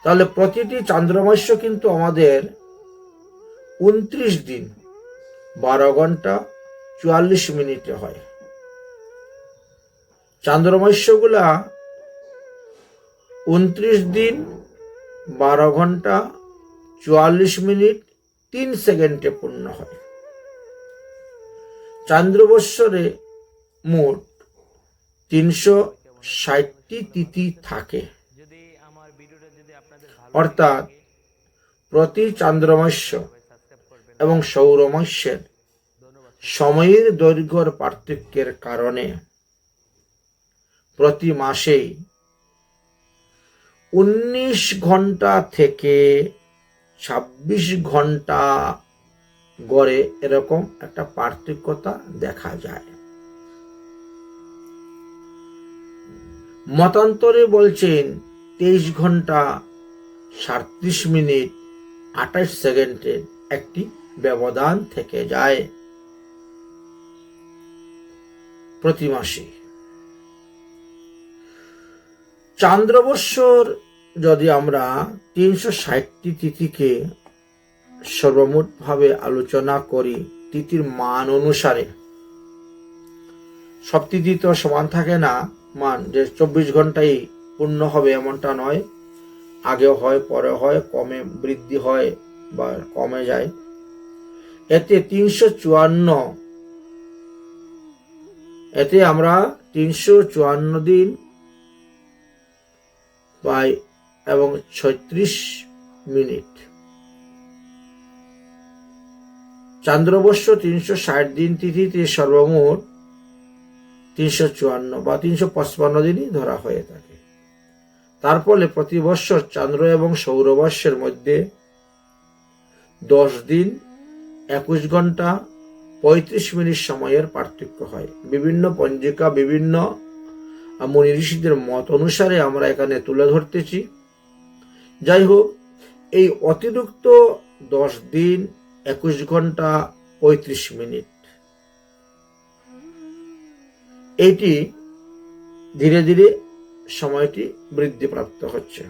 তাহলে প্রতিটি চন্দ্রমাস্য কিন্তু আমাদের 29 দিন 12 ঘন্টা 44 মিনিটে হয়। চন্দ্রমাস্যগুলা 29 দিন 12 ঘন্টা 44 মিনিট 3 সেকেন্ডে পূর্ণ হয়। চন্দ্রবৎসরে মোট 60টি তিথি থাকে, অর্থাৎ প্রতি চান্দ্রমাস্য এবং সৌরমাস্যের সময়ের দৈর্ঘ্যের পার্থক্যের কারণে প্রতি মাসেই 19 ঘন্টা থেকে 26 ঘন্টা গড়ে এরকম একটা পার্থক্যতা দেখা যায়। মতান্তরে বলছেন 23 ঘন্টা 37 মিনিট 28 সেকেন্ডের একটি ব্যবধান থেকে যায় প্রতি মাসে। চান্দ্রবৎসর যদি আমরা 360টি তিথিকে সর্বমোট ভাবে আলোচনা করি, তিথির মান অনুসারে, সব তিথি তো সমান থাকে না মান, যে 24 ঘন্টায় পূর্ণ হবে এমনটা নয়, আগে হয় পরে হয়, কমে বৃদ্ধি হয় বা কমে যায়। এতে 354, এতে আমরা 354 দিন পাই এবং 36 মিনিট। চান্দ্রবর্ষ 360 দিন তিথিতে সর্বমোট 354 বা 355 দিনই ধরা হয়ে থাকে। তার ফলে প্রতি বৎসর চান্দ্র এবং সৌরবর্ষের মধ্যে 10 দিন 21 ঘন্টা 35 মিনিট সময়ের পার্থক্য হয়। বিভিন্ন পঞ্জিকা, বিভিন্ন মুনি ঋষিদের মত অনুসারে আমরা এখানে তুলে ধরতেছি। যাই হোক, এই অতিরিক্ত 10 দিন 21 ঘন্টা 35 মিনিট এটি ধীরে ধীরে সময়টি বৃদ্ধিপ্রাপ্ত হচ্ছে।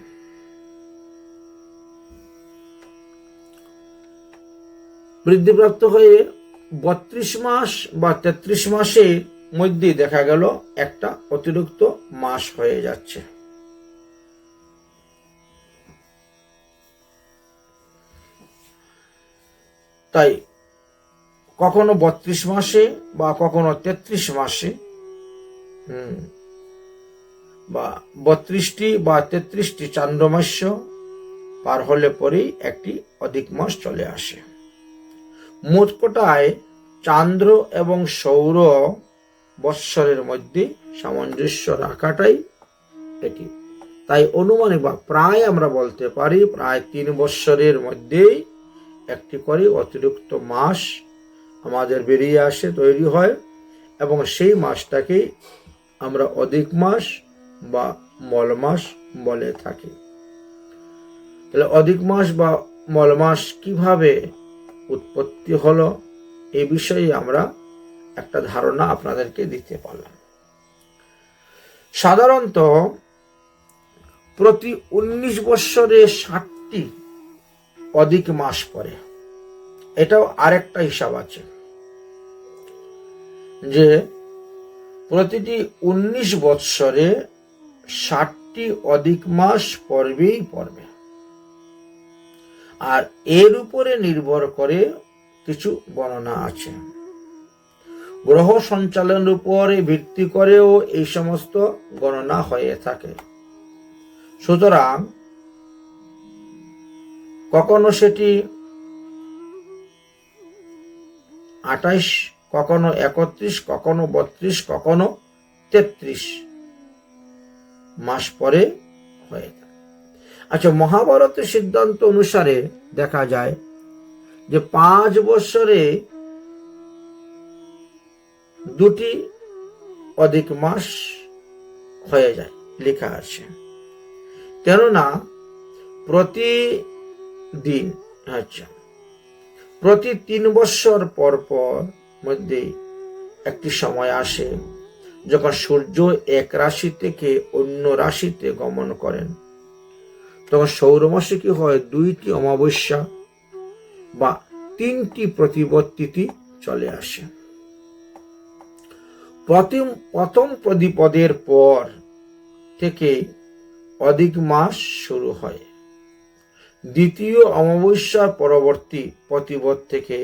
বৃদ্ধিপ্রাপ্ত হয়ে 32 মাস বা 33 মাসের মধ্যে দেখা গেল একটা অতিরিক্ত মাস হয়ে যাচ্ছে। তাই কখনো 32 মাসে বা কখনো 33 মাসে বা 32টি বা 33টি চান্দ্রমাস্য পার হলে পরেই একটি অধিক মাস চলে আসে। মোট কথায় চান্দ্র এবং সৌর বৎসরের মধ্যে সামঞ্জস্য রাখাটাই এটি। তাই অনুমানিক বা প্রায় আমরা বলতে পারি প্রায় 3 বৎসরের মধ্যেই একটি করে অতিরিক্ত মাস আমাদের বেরিয়ে আসে, তৈরি হয়, এবং সেই মাসটাকে আমরা অধিক মাস বা মল মাস বলে থাকি। তাহলে অধিক মাস বা মল মাস কিভাবে উৎপত্তি হলো এই বিষয়ে আমরা একটা ধারণা আপনাদেরকে দিতে পারলাম। সাধারণত প্রতি 19 বৎসরে 60টি অধিক মাস পড়ে। এটাও আরেকটা হিসাব আছে যে প্রতিটি 19 বৎসরে 60টি অধিক মাস পড়বেই পড়বে। আর এর উপরে নির্ভর করে কিছু গণনা আছে। গ্রহ সঞ্চালনের উপরে ভিত্তি করেও এই সমস্ত গণনা হয়ে থাকে। সুতরাং কখনো সেটি 28, কখনো 31, কখনো 32, কখনো 33 মাস পরে হয়ে থাকে। আচ্ছা, মহাভারতের সিদ্ধান্ত অনুসারে দেখা যায় যে 5 বছরে 2টি অধিক মাস হয়ে যায়, লেখা আছে। কেননা প্রতিদিন প্রতি 3 বছর পর পর মধ্যে একটি সময় আসে যখন সূর্য এক রাশি থেকে অন্য রাশিতে গমন করেন। তখন সৌরমাসে কি হয়, 2টি অমাবস্যা বা 3টি প্রতিপদ তিথি চলে আসে। প্রথম প্রতিপদের পর থেকে অধিক মাস শুরু হয়। দ্বিতীয় অমাবস্যার পরবর্তী প্রতিপদ থেকে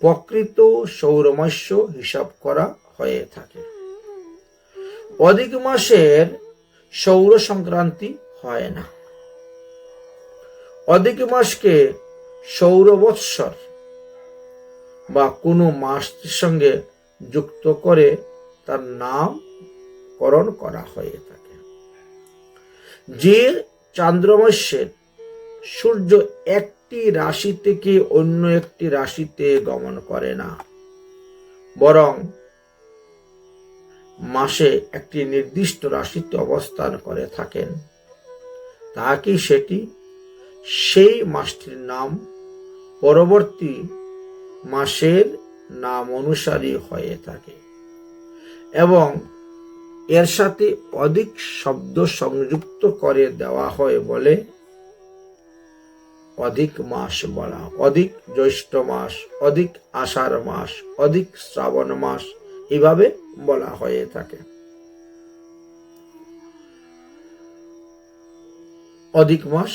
প্রকৃত সৌরমাস্য হিসাব করা হয়ে থাকে। অধিক মাসের সৌর সংক্রান্তি হয় না। অধিক মাসকে সৌর বৎসর বা কোনো মাসের সঙ্গে যুক্ত করে তার নামকরণ করা হয়ে থাকে। যে চান্দ্রমাসের সূর্য একটি রাশি থেকে অন্য একটি রাশিতে গমন করে না, বরং মাসে একটি নির্দিষ্ট রাশিতে অবস্থান করে থাকেন, তাকে সেই মাসটির নাম পরবর্তী মাসের নাম অনুসারী হয়ে থাকে এবং এর সাথে অধিক শব্দ সংযুক্ত করে দেওয়া হয় বলে অধিক মাস বলা। অধিক জ্যৈষ্ঠ মাস, অধিক আষাঢ় মাস, অধিক শ্রাবণ মাস এইভাবে বলা হয়ে থাকে। অধিক মাস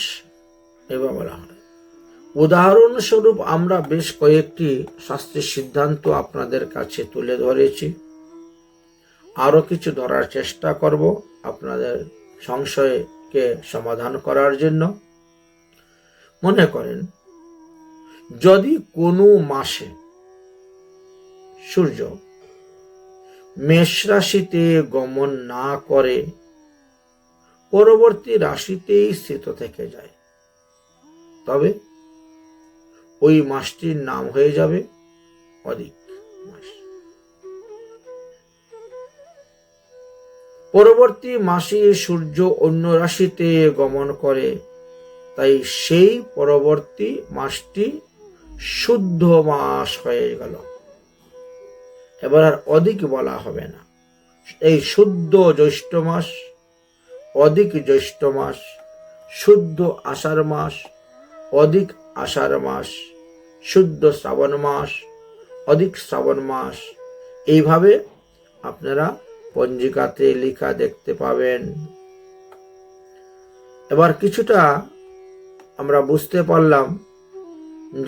এভাবে বলা হয়। উদাহরণস্বরূপ আমরা বেশ কয়েকটি শাস্ত্রের সিদ্ধান্ত আপনাদের কাছে তুলে ধরেছি। আরো কিছু ধরার চেষ্টা করব আপনাদের সংশয়কে সমাধান করার জন্য। মনে করেন, যদি কোনো মাসে সূর্য মেষ রাশিতে গমন না করে পরবর্তী রাশিতেই স্থিত থেকে যায়, তবে ওই মাসটির নাম হয়ে যাবে অধিক মাস। পরবর্তী মাসে সূর্য অন্য রাশিতে গমন করে, তাই সেই পরবর্তী মাসটি শুদ্ধ মাস হয়ে গেল। এবার আর অধিক বলা হবে না। এই শুদ্ধ জ্যৈষ্ঠ মাস, অধিক জ্যৈষ্ঠ মাস, শুদ্ধ আষাঢ় মাস, অধিক আষাঢ় মাস, শুদ্ধ শ্রাবণ মাস, অধিক শ্রাবণ মাস, এইভাবে আপনারা পঞ্জিকাতে লেখা দেখতে পাবেন। এবার কিছুটা আমরা বুঝতে পারলাম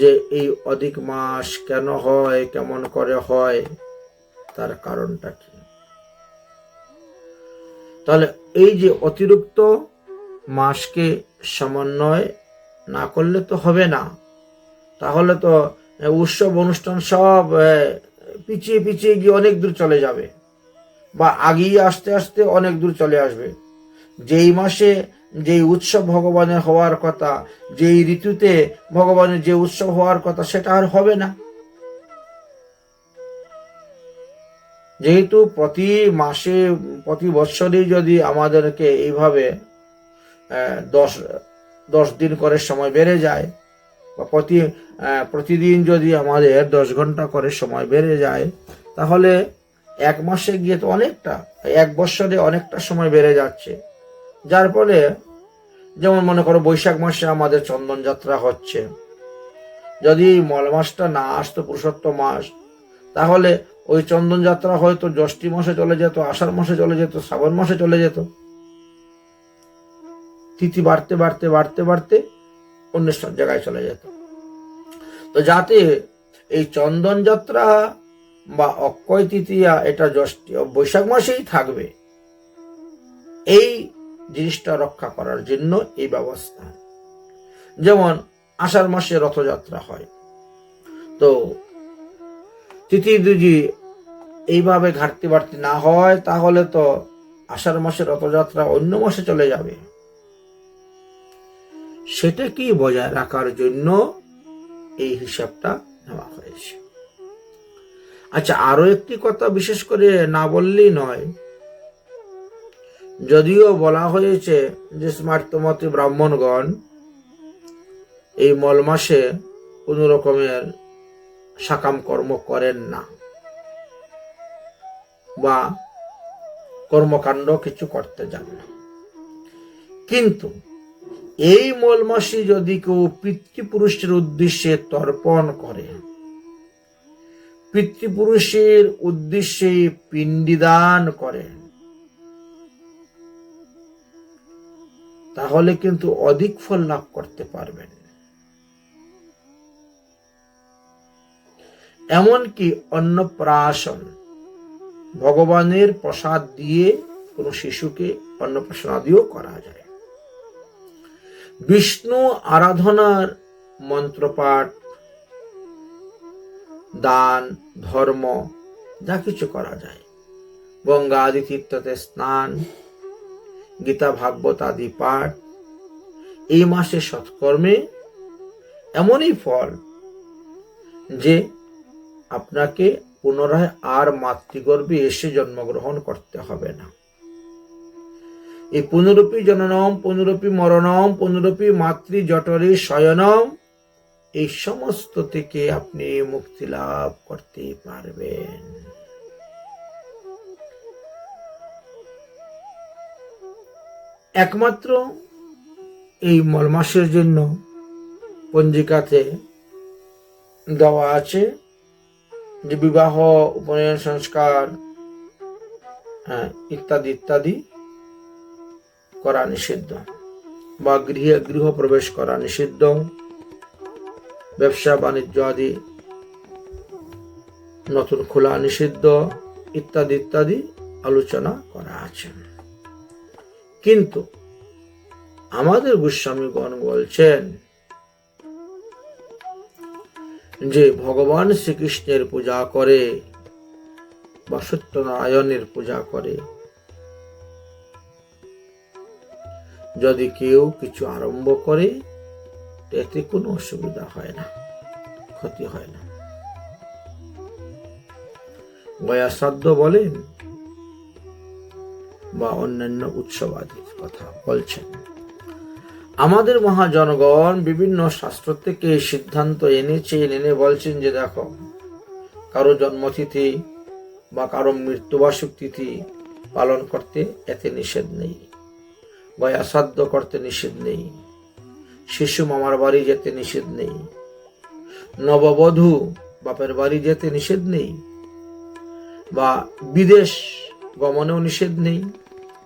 যে এই অধিক মাস কেন হয়, কেমন করে হয়, তার কারণটা কি। তাহলে এই যে অতিরিক্ত মাসকে সমন্বয় না করলে তো হবে না, তাহলে তো উৎসব অনুষ্ঠান সব পিছিয়ে পিছিয়ে গিয়ে অনেক দূর চলে যাবে বা আগিয়ে আস্তে আস্তে অনেক দূর চলে আসবে। যেই মাসে যেই উৎসব ভগবানের হওয়ার কথা, যেই ঋতুতে ভগবানের যে উৎসব হওয়ার কথা, সেটা আর হবে না। যেহেতু প্রতি মাসে প্রতি বছরই যদি আমাদেরকে এইভাবে 10 দিন করে সময় বেড়ে যায়, বা প্রতিদিন যদি আমাদের 10 ঘন্টা করে সময় বেড়ে যায়, তাহলে এক মাসে গিয়ে তো অনেকটা, এক বছরে অনেকটা সময় বেড়ে যাচ্ছে। যার ফলে যেমন মনে করো বৈশাখ মাসে আমাদের চন্দন যাত্রা হচ্ছে, যদি মল মাসটা না আসতো, পুরুষোত্তম মাস, তাহলে ওই চন্দন যাত্রা হয়তো জ্যৈষ্ঠ মাসে চলে যেত, আষাঢ় মাসে চলে যেত, শ্রাবণ মাসে চলে যেত। তিথি বাড়তে বাড়তে বাড়তে বাড়তে অন্য সব জায়গায় চলে যেত। তো যাতে এই চন্দন যাত্রা বা অক্ষয় তৃতীয়া এটা বৈশাখ মাসেই থাকবে, এই জিনিসটা রক্ষা করার জন্য এই ব্যবস্থা। যেমন আষাঢ় মাসে রথযাত্রা হয়, তো তিথি যদি এইভাবে ঘাটতি বাড়তি না হয়, তাহলে তো আষাঢ় মাসে রথযাত্রা অন্য মাসে চলে যাবে। সেটাকে বজায় রাখার জন্য এই হিসাবটা নেওয়া হয়েছে। আচ্ছা, আরো একটি কথা বিশেষ করে না বললেই নয়। যদিও বলা হয়েছে যে স্মার্তমতি ব্রাহ্মণগণ এই মল মাসে কোন রকমের সাকাম কর্ম করেন না বা কর্মকাণ্ড কিছু করতে যান না, কিন্তু এই মল মাসে যদি কেউ পিতৃপুরুষের উদ্দেশ্যে তর্পণ করে, পিতৃপুরুষের উদ্দেশ্যে পিণ্ডিদান করে, তাহলে কিন্তু অধিক ফল লাভ করতে পারবেন। এমনকি অন্নপ্রাশন, ভগবানের প্রসাদ দিয়ে কোনো শিশুকে অন্নপ্রাশন আদিও করা যায়। বিষ্ণু আরাধনার মন্ত্রপাঠ, দান, ধর্ম যা কিছু করা যায়, গঙ্গা আদি তীর্থতে স্নান, গীতা ভাগবত আদি পাঠ, এই মাসে সৎকর্মে এমনই ফল যে আপনাকে পুনরায় আর মাতৃগর্ভে এসে জন্মগ্রহণ করতে হবে না। এই পুনরূপী জননম, পুনরূপী মরণম, পুনরূপী মাতৃ জঠরে শয়নম, এই সমস্ত থেকে আপনি মুক্তি লাভ করতে পারবেন। একমাত্র এই মল মাসের জন্য পঞ্জিকাতে দেওয়া আছে যে বিবাহ, উপনয়ন, সংস্কার ইত্যাদি ইত্যাদি করা নিষিদ্ধ, বা গৃহ প্রবেশ করা নিষিদ্ধ, ব্যবসা বাণিজ্য আদি নতুন খোলা নিষিদ্ধ, ইত্যাদি ইত্যাদি আলোচনা করা আছে। কিন্তু আমাদের গোস্বামীগণ বলছেন যে ভগবান শ্রীকৃষ্ণের পূজা করে বা সত্যনারায়ণের পূজা করে যদি কেউ কিছু আরম্ভ করে, এতে কোনো অসুবিধা হয় না, ক্ষতি হয় না। গয়াশ্রাদ্ধ বলেন বা অন্যান্য উৎসব আদির কথা বলছেন। আমাদের মহাজনগণ বিভিন্ন শাস্ত্র থেকে সিদ্ধান্ত এনে বলছেন যে দেখো, কারো জন্মতিথি বা কারো মৃত্যুবার্ষিক তিথি পালন করতে এতে নিষেধ নেই, গয়াশ্রাদ্ধ করতে নিষেধ নেই, শিশু মামার বাড়ি যেতে নিষেধ নেই, নববধূ বাপের বাড়ি যেতে নিষেধ নেই, বা বিদেশ গমনেও নিষেধ নেই,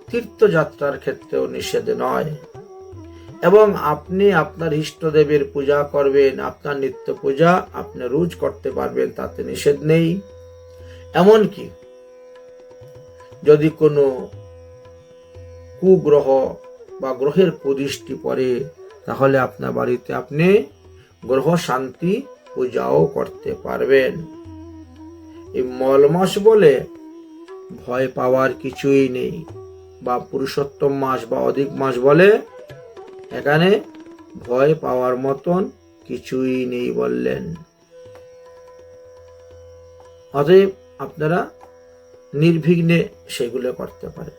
তীর্থযাত্রার ক্ষেত্রেও নিষেধ নয়। এবং আপনি আপনার ইষ্টদেবের পূজা করবেন, আপনার নিত্য পূজা আপনি রোজ করতে পারবেন, তাতে নিষেধ নেই। এমনকি যদি কোনো কুগ্রহ বা গ্রহের কুদৃষ্টি পড়ে, তাহলে আপনার বাড়িতে আপনি গ্রহ শান্তি পূজাও করতে পারবেন। এই মল মাস বলে ভয় পাওয়ার কিছুই নেই, বা পুরুষোত্তম মাস বা অধিক মাস বলে এখানে ভয় পাওয়ার মতন কিছুই নেই বললেন। অতএব আপনারা নির্বিঘ্নে সেগুলো করতে পারেন।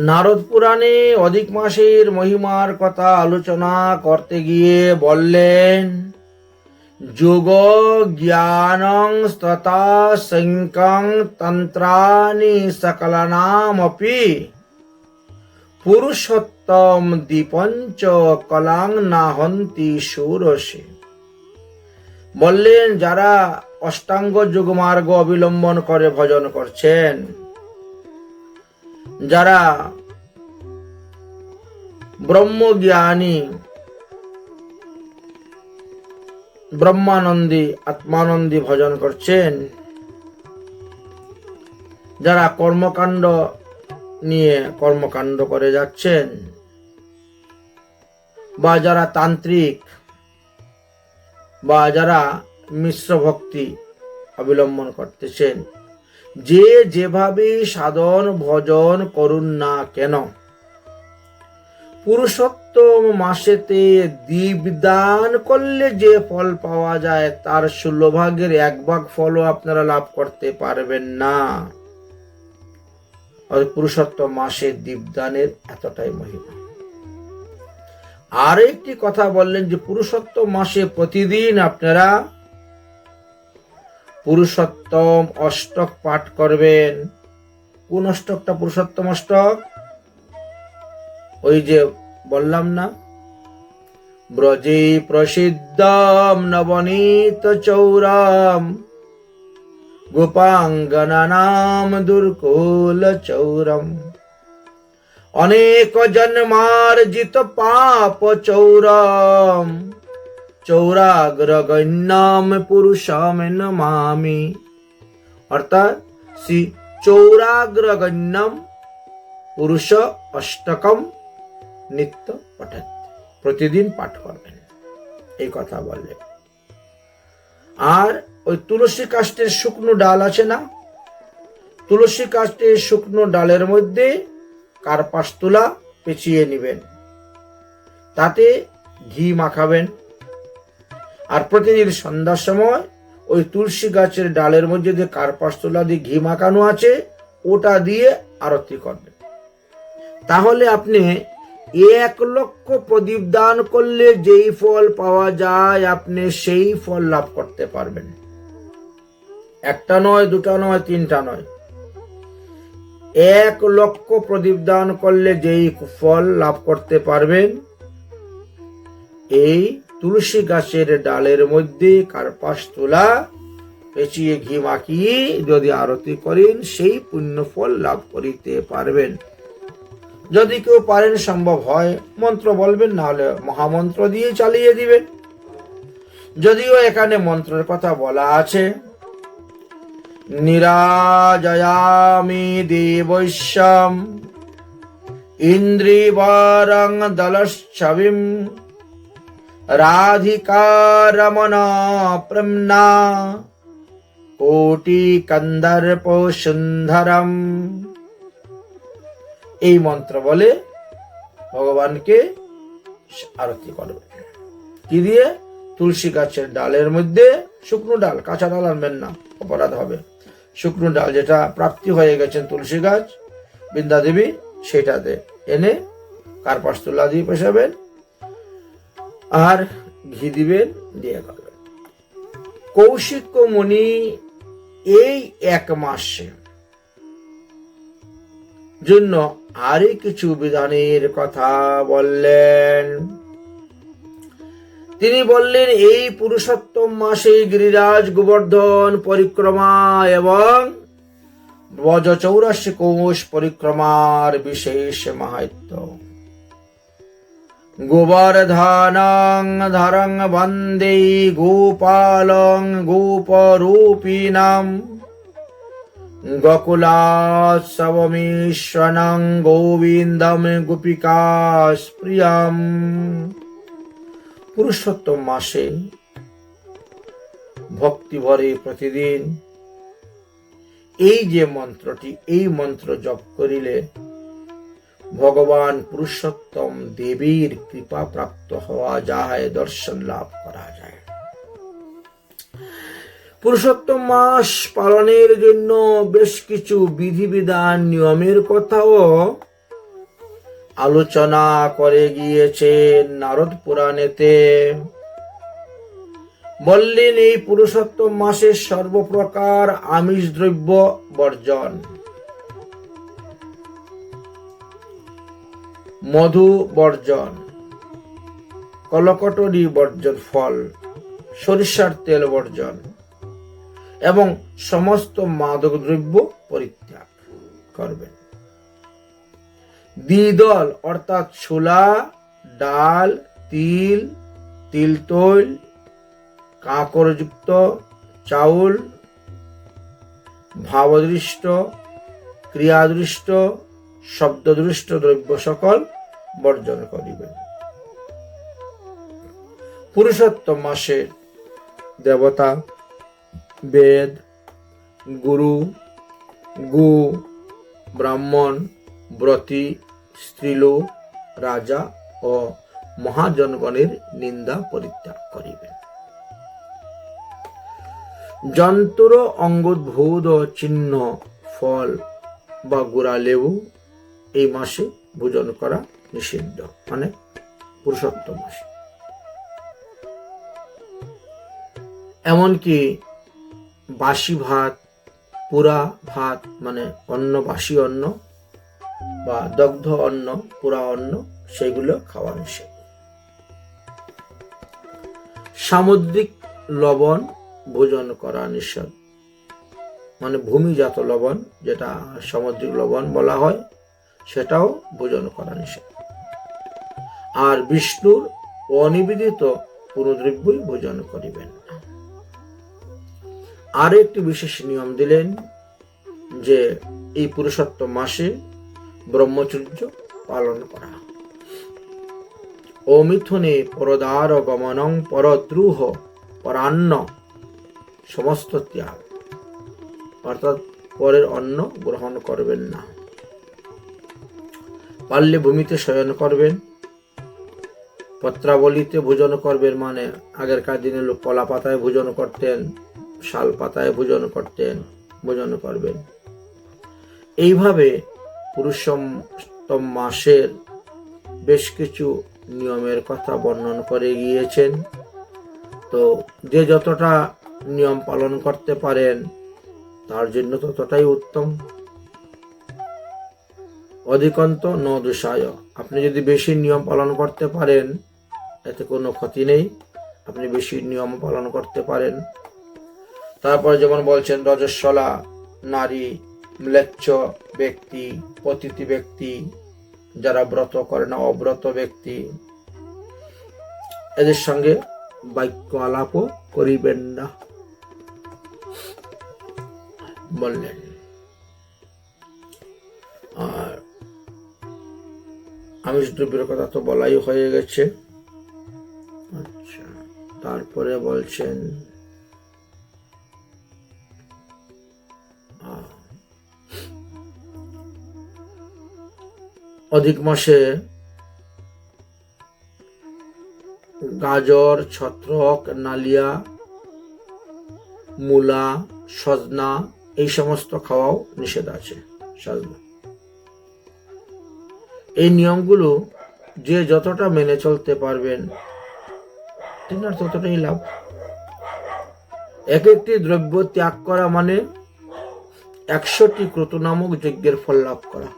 নারদ পুরাণে অধিক মাসের মহিমার কথা আলোচনা করতে গিয়ে বললেন, যোগ জ্ঞানং তথা সংখ্যং তন্ত্রাণি সকলানামপি পুরুষোত্তম দীপঞ্চ কলাং নাহন্তি ষোড়শে। বললেন, যারা অষ্টাঙ্গ যোগমার্গ অবলম্বন করে ভজন করছেন, যারা ব্রহ্মজ্ঞানী, ব্রহ্মানন্দী, আত্মানন্দী ভজন করছেন, যারা কর্মকাণ্ড নিয়ে কর্মকাণ্ড করে যাচ্ছেন, বা যারা তান্ত্রিক, বা যারা মিশ্র ভক্তি অবলম্বন করতেছেন, যে যেভাবে সাধন ভজন করুন না কেন, পুরুষোত্তম মাসেতে দীপদান করলে যে ফল পাওয়া যায় তার 16 ভাগের 1 ভাগ ফলও আপনারা লাভ করতে পারবেন না। পুরুষোত্তম মাসে দীপদানের এতটাই মহিমা। আর একটি কথা বললেন যে পুরুষোত্তম মাসে প্রতিদিন আপনারা পুরুষোত্তম অষ্টক পাঠ করবেন। কোন অষ্টকটা পুরুষোত্তম অষ্টক? ওই যে বললাম না, ব্রজে প্রসিদ্ধম নবনীত চৌরম গোপাঙ্গনানাম দুর্কুল চৌরম, অনেক জন্মার্জিত পাপ চৌরম চৌরাগ্রগণ্যম পুরুষম নমামি। অর্থাৎ শ্রী চৌরাগ্রগণ্যম পুরুষ অষ্টকম নিত্য পঠেত, প্রতিদিন পাঠ করবেন, এই কথা বললেন। আর ওই তুলসী কাষ্ঠের শুকনো ডাল আছে না, তুলসী কাষ্ঠের শুকনো ডালের মধ্যে কার্পাস তুলা পেঁচিয়ে নেবেন, তাতে ঘি মাখাবেন, আর প্রতিদিন সন্ধ্যার সময় ওই তুলসী গাছের ডালের মধ্যে যে কার্পাস তুলা দিয়ে ঘি মাখানো আছে ওটা দিয়ে আরতি করবেন। তাহলে আপনি 1,00,000 প্রদীপ দান করলে যেই ফল পাওয়া যায় আপনি সেই ফল লাভ করতে পারবেন। একটা নয়, দুটা নয়, তিনটা নয়, 1,00,000 প্রদীপ দান করলে যেই ফল লাভ করতে পারবেন, এই তুলসী গাছের ডালের মধ্যে কার্পাস তুলা পেঁচিয়ে ঘি মাখিয়ে যদি আরতি করেন সেই পুণ্য ফল লাভ করিতে পারবেন। যদি কেউ পারেন, সম্ভব হয়, মন্ত্র বলবেন, না হলে মহামন্ত্র দিয়ে চালিয়ে দিবেন। যদিও এখানে মন্ত্রের কথা বলা আছে, নিরাজয়ামি দেবৈশ্যম ইন্দ্রিবারং দলচ্ছবিম রাধিকা রমণা প্রম্না কোটি কন্দর্প সুন্দরম। এই মন্ত্র বলে ভগবানকে আরতি করবে। কি দিয়ে? তুলসী গাছের ডালের মধ্যে শুকনো ডাল, কাঁচা ডাল আনবেন না, অপরাধ হবে। শুকনো ডাল যেটা প্রাপ্তি হয়ে গেছেন তুলসী গাছ বৃন্দা দেবী, সেটাতে এনে কার্পাস তুলা দিয়ে পেশাবেন আর ঘি দিবেন, দিয়ে করবেন। কৌশিক মুনি এই 1 মাসে জন্য আরো কিছু বিধানের কথা বললেন। তিনি বললেন, এই পুরুষোত্তম মাসে গিরিরাজ গোবর্ধন পরিক্রমা এবং ব্রজ 84 কোষ পরিক্রমার বিশেষ মাহাত্ম্য। গোবর্ধনং ধরং বন্দে গোপালং গোপরূপিণাম গোকুলাৎসবমীশ্বরং গোবিন্দম গোপিকাস প্রিয়ম। পুরুষোত্তম মাসে ভক্তি ভরে প্রতিদিন এই যে মন্ত্রটি, এই মন্ত্র জপ করিলে ভগবান পুরুষোত্তম দেবীর কৃপা প্রাপ্ত হওয়া যায়, দর্শন লাভ করা যায়। পুরুষোত্তম মাস পালনের জন্য বেশ কিছু বিধিবিধান নিয়মের কথাও আলোচনা করে গিয়েছেন নারদ পুরাণেতে। বললেন, এই পুরুষোত্তম মাসে সর্বপ্রকার আমিষ দ্রব্য বর্জন, মধু বর্জন, কলকটরি বর্জন, ফল, সরিষার তেল বর্জন এবং সমস্ত মাদক দ্রব্য পরিত্যাগ করবেন। দ্বিদল অর্থাৎ ছোলা, ডাল, তিল, তিল তৈল, কাঁকরযুক্ত চাউল, ভাবদৃষ্ট, ক্রিয়াদৃষ্ট, শব্দদৃষ্ট দ্রব্য সকল বর্জন করিবেন। পুরুষোত্তম মাসে দেবতা, বেদ, গুরু, গো, ব্রাহ্মণ, ব্রতী, স্ত্রীলোক, রাজা ও মহাজনগণের নিন্দা পরিত্যাগ করিবেন। যন্ত্র অঙ্গোদ্ভূত চিহ্ন, ফল বা গুড়া লেবু এই মাসে ভোজন করা নিষিদ্ধ, মানে পুরুষোত্তম মাসে। এমনকি বাসি ভাত, পুরা ভাত মানে অন্ন, বাসি অন্ন বা দগ্ধ অন্ন, পুরা অন্ন, সেগুলো খাওয়া নিষেধ। সামুদ্রিক লবণ ভোজন করা নিষেধ, মানে ভূমিজাত লবণ যেটা সামুদ্রিক লবণ বলা হয় সেটাও ভোজন করা নিষেধ। আর বিষ্ণুর অনিবেদিত কোনো দ্রব্যই ভোজন করিবেন না। আর একটি বিশেষ নিয়ম দিলেন যে এই পুরুষোত্তম মাসে ব্রহ্মচর্য পালন করা। অমিথুনে পরদার গমনং পরদ্রুহ পরান্ন, সমস্ত ত্যাগ, অর্থাৎ পরের অন্ন গ্রহণ করবেন না। পারলে ভূমিতে শয়ন করবেন। পত্রাবলীতে ভোজন করবেন, মানে আগেরকার দিনে লোক কলা পাতায় ভোজন করতেন, শাল পাতায় ভোজন করতেন, ভোজন করবেন। এইভাবে পুরুষোত্তম মাসের বেশ কিছু নিয়মের কথা বর্ণন করে গিয়েছেন। তো যে যতটা নিয়ম পালন করতে পারেন তার জন্য ততটাই উত্তম। অধিকন্ত ন দোষায়, আপনি যদি বেশি নিয়ম পালন করতে পারেন এতে কোনো ক্ষতি নেই, আপনি বেশি নিয়ম পালন করতে পারেন। তারপরে যেমন বলছেন রজস্বলা নারী, ম্লেচ্ছ ব্যক্তি, পতিতি ব্যক্তি, যারা ব্রত করে না, অব্রত ব্যক্তি, এদের সঙ্গে বাক্য আলাপও করিবেন না বললেন। আর আমিষ দ্রব্যের কথা তো বলাই হয়ে গেছে। আচ্ছা, তারপরে বলছেন অধিক মাসে গাজর, ছত্রক, নালিয়া, মূলা, সজনা এই সমস্ত খাওয়াও নিষেধ আছে। সজনা, এই নিয়মগুলো যে যতটা মেনে চলতে পারবেন তেনার ততটাই লাভ। এক একটি দ্রব্য ত্যাগ করা মানে 100টি ক্রতু নামক যজ্ঞের ফল লাভ করা।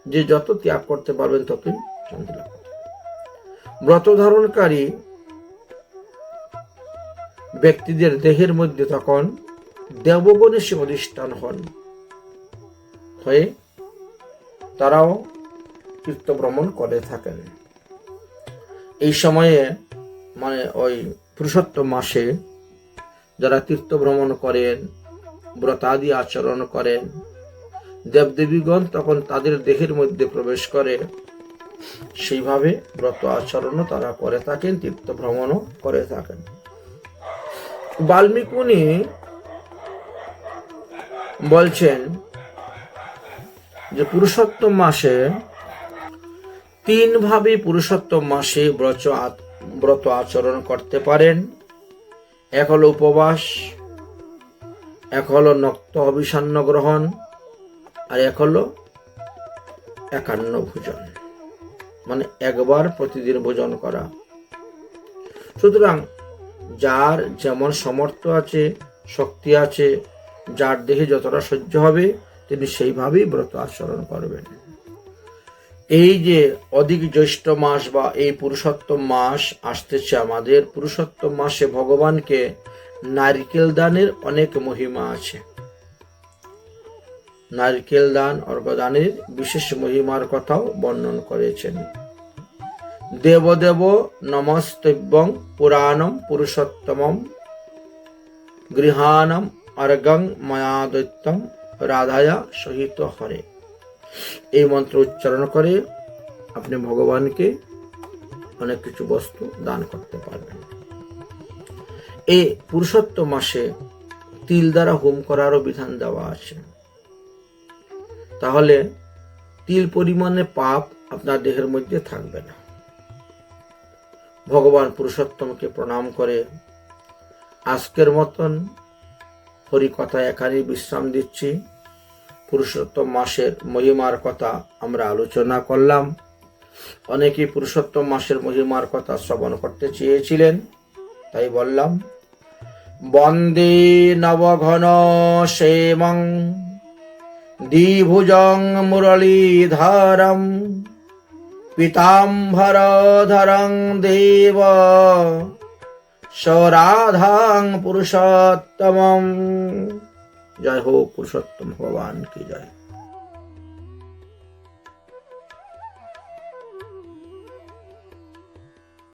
যে যত ত্যাগ করতে পারবেন ততই শান্তি লাভ। ব্রত ধারণকারী ব্যক্তিদের দেহের মধ্যে তখন দেবগণ এসে অধিষ্ঠান হয়ে তারাও তীর্থ ভ্রমণ করে থাকেন। এই সময়ে মানে ওই পুরুষোত্তম মাসে যারা তীর্থ ভ্রমণ করেন, ব্রতাদি আচরণ করেন, দেবদেবীগণ তখন তাদের দেহের মধ্যে প্রবেশ করে, সেইভাবে ব্রত আচরণও তারা করে থাকেন, তীর্থ ভ্রমণও করে থাকেন। বাল্মীকি মুনি বলছেন যে পুরুষোত্তম মাসে 3 ভাবে পুরুষোত্তম মাসে ব্রত আচরণ করতে পারেন। এক হলো উপবাস, এক হলো নক্ত অভিসান্ন গ্রহণ, আর এক হলো একান্ন ভোজন, মানে একবার প্রতিদিন ভোজন করা। সুতরাং যার যেমন সামর্থ্য আছে, শক্তি আছে, যার দেহে যতটা সহ্য হবে তিনি সেইভাবেই ব্রত আচরণ করবেন। এই যে অধিক জ্যৈষ্ঠ মাস বা এই পুরুষোত্তম মাস আসতেছে আমাদের, পুরুষোত্তম মাসে ভগবানকে নারকেল দানের অনেক মহিমা আছে। নারকেল দান, অর্ঘদানের বিশেষ মহিমার কথাও বর্ণন করেছেন। দেবদেব নমস্তব্যং পুরাণম পুরুষোত্তমম গৃহাণম অর্ঘং ময়া দৈত্যম রাধায়া সহিত হরে। এই মন্ত্র উচ্চারণ করে আপনি ভগবানকে অনেক কিছু বস্তু দান করতে পারবেন। এই পুরুষোত্তম মাসে তিল দ্বারা হোম করারও বিধান দেওয়া আছে। তাহলে তিল পরিমাণে পাপ আপনার দেহের মধ্যে থাকবে না। ভগবান পুরুষোত্তমকে প্রণাম করে আজকের মতন হরি কথা এখানেই বিশ্রাম দিচ্ছি। পুরুষোত্তম মাসের মহিমার কথা আমরা আলোচনা করলাম। অনেকেই পুরুষোত্তম মাসের মহিমার কথা শ্রবণ করতে চেয়েছিলেন, তাই বললাম। বন্দে নবঘন শ্যামং দ্বিভুজং মুরলীধরম পীতাম্বরধরং দেব সরাধাং পুরুষোত্তমম। জয় হোক পুরুষোত্তম ভগবান কি জয়।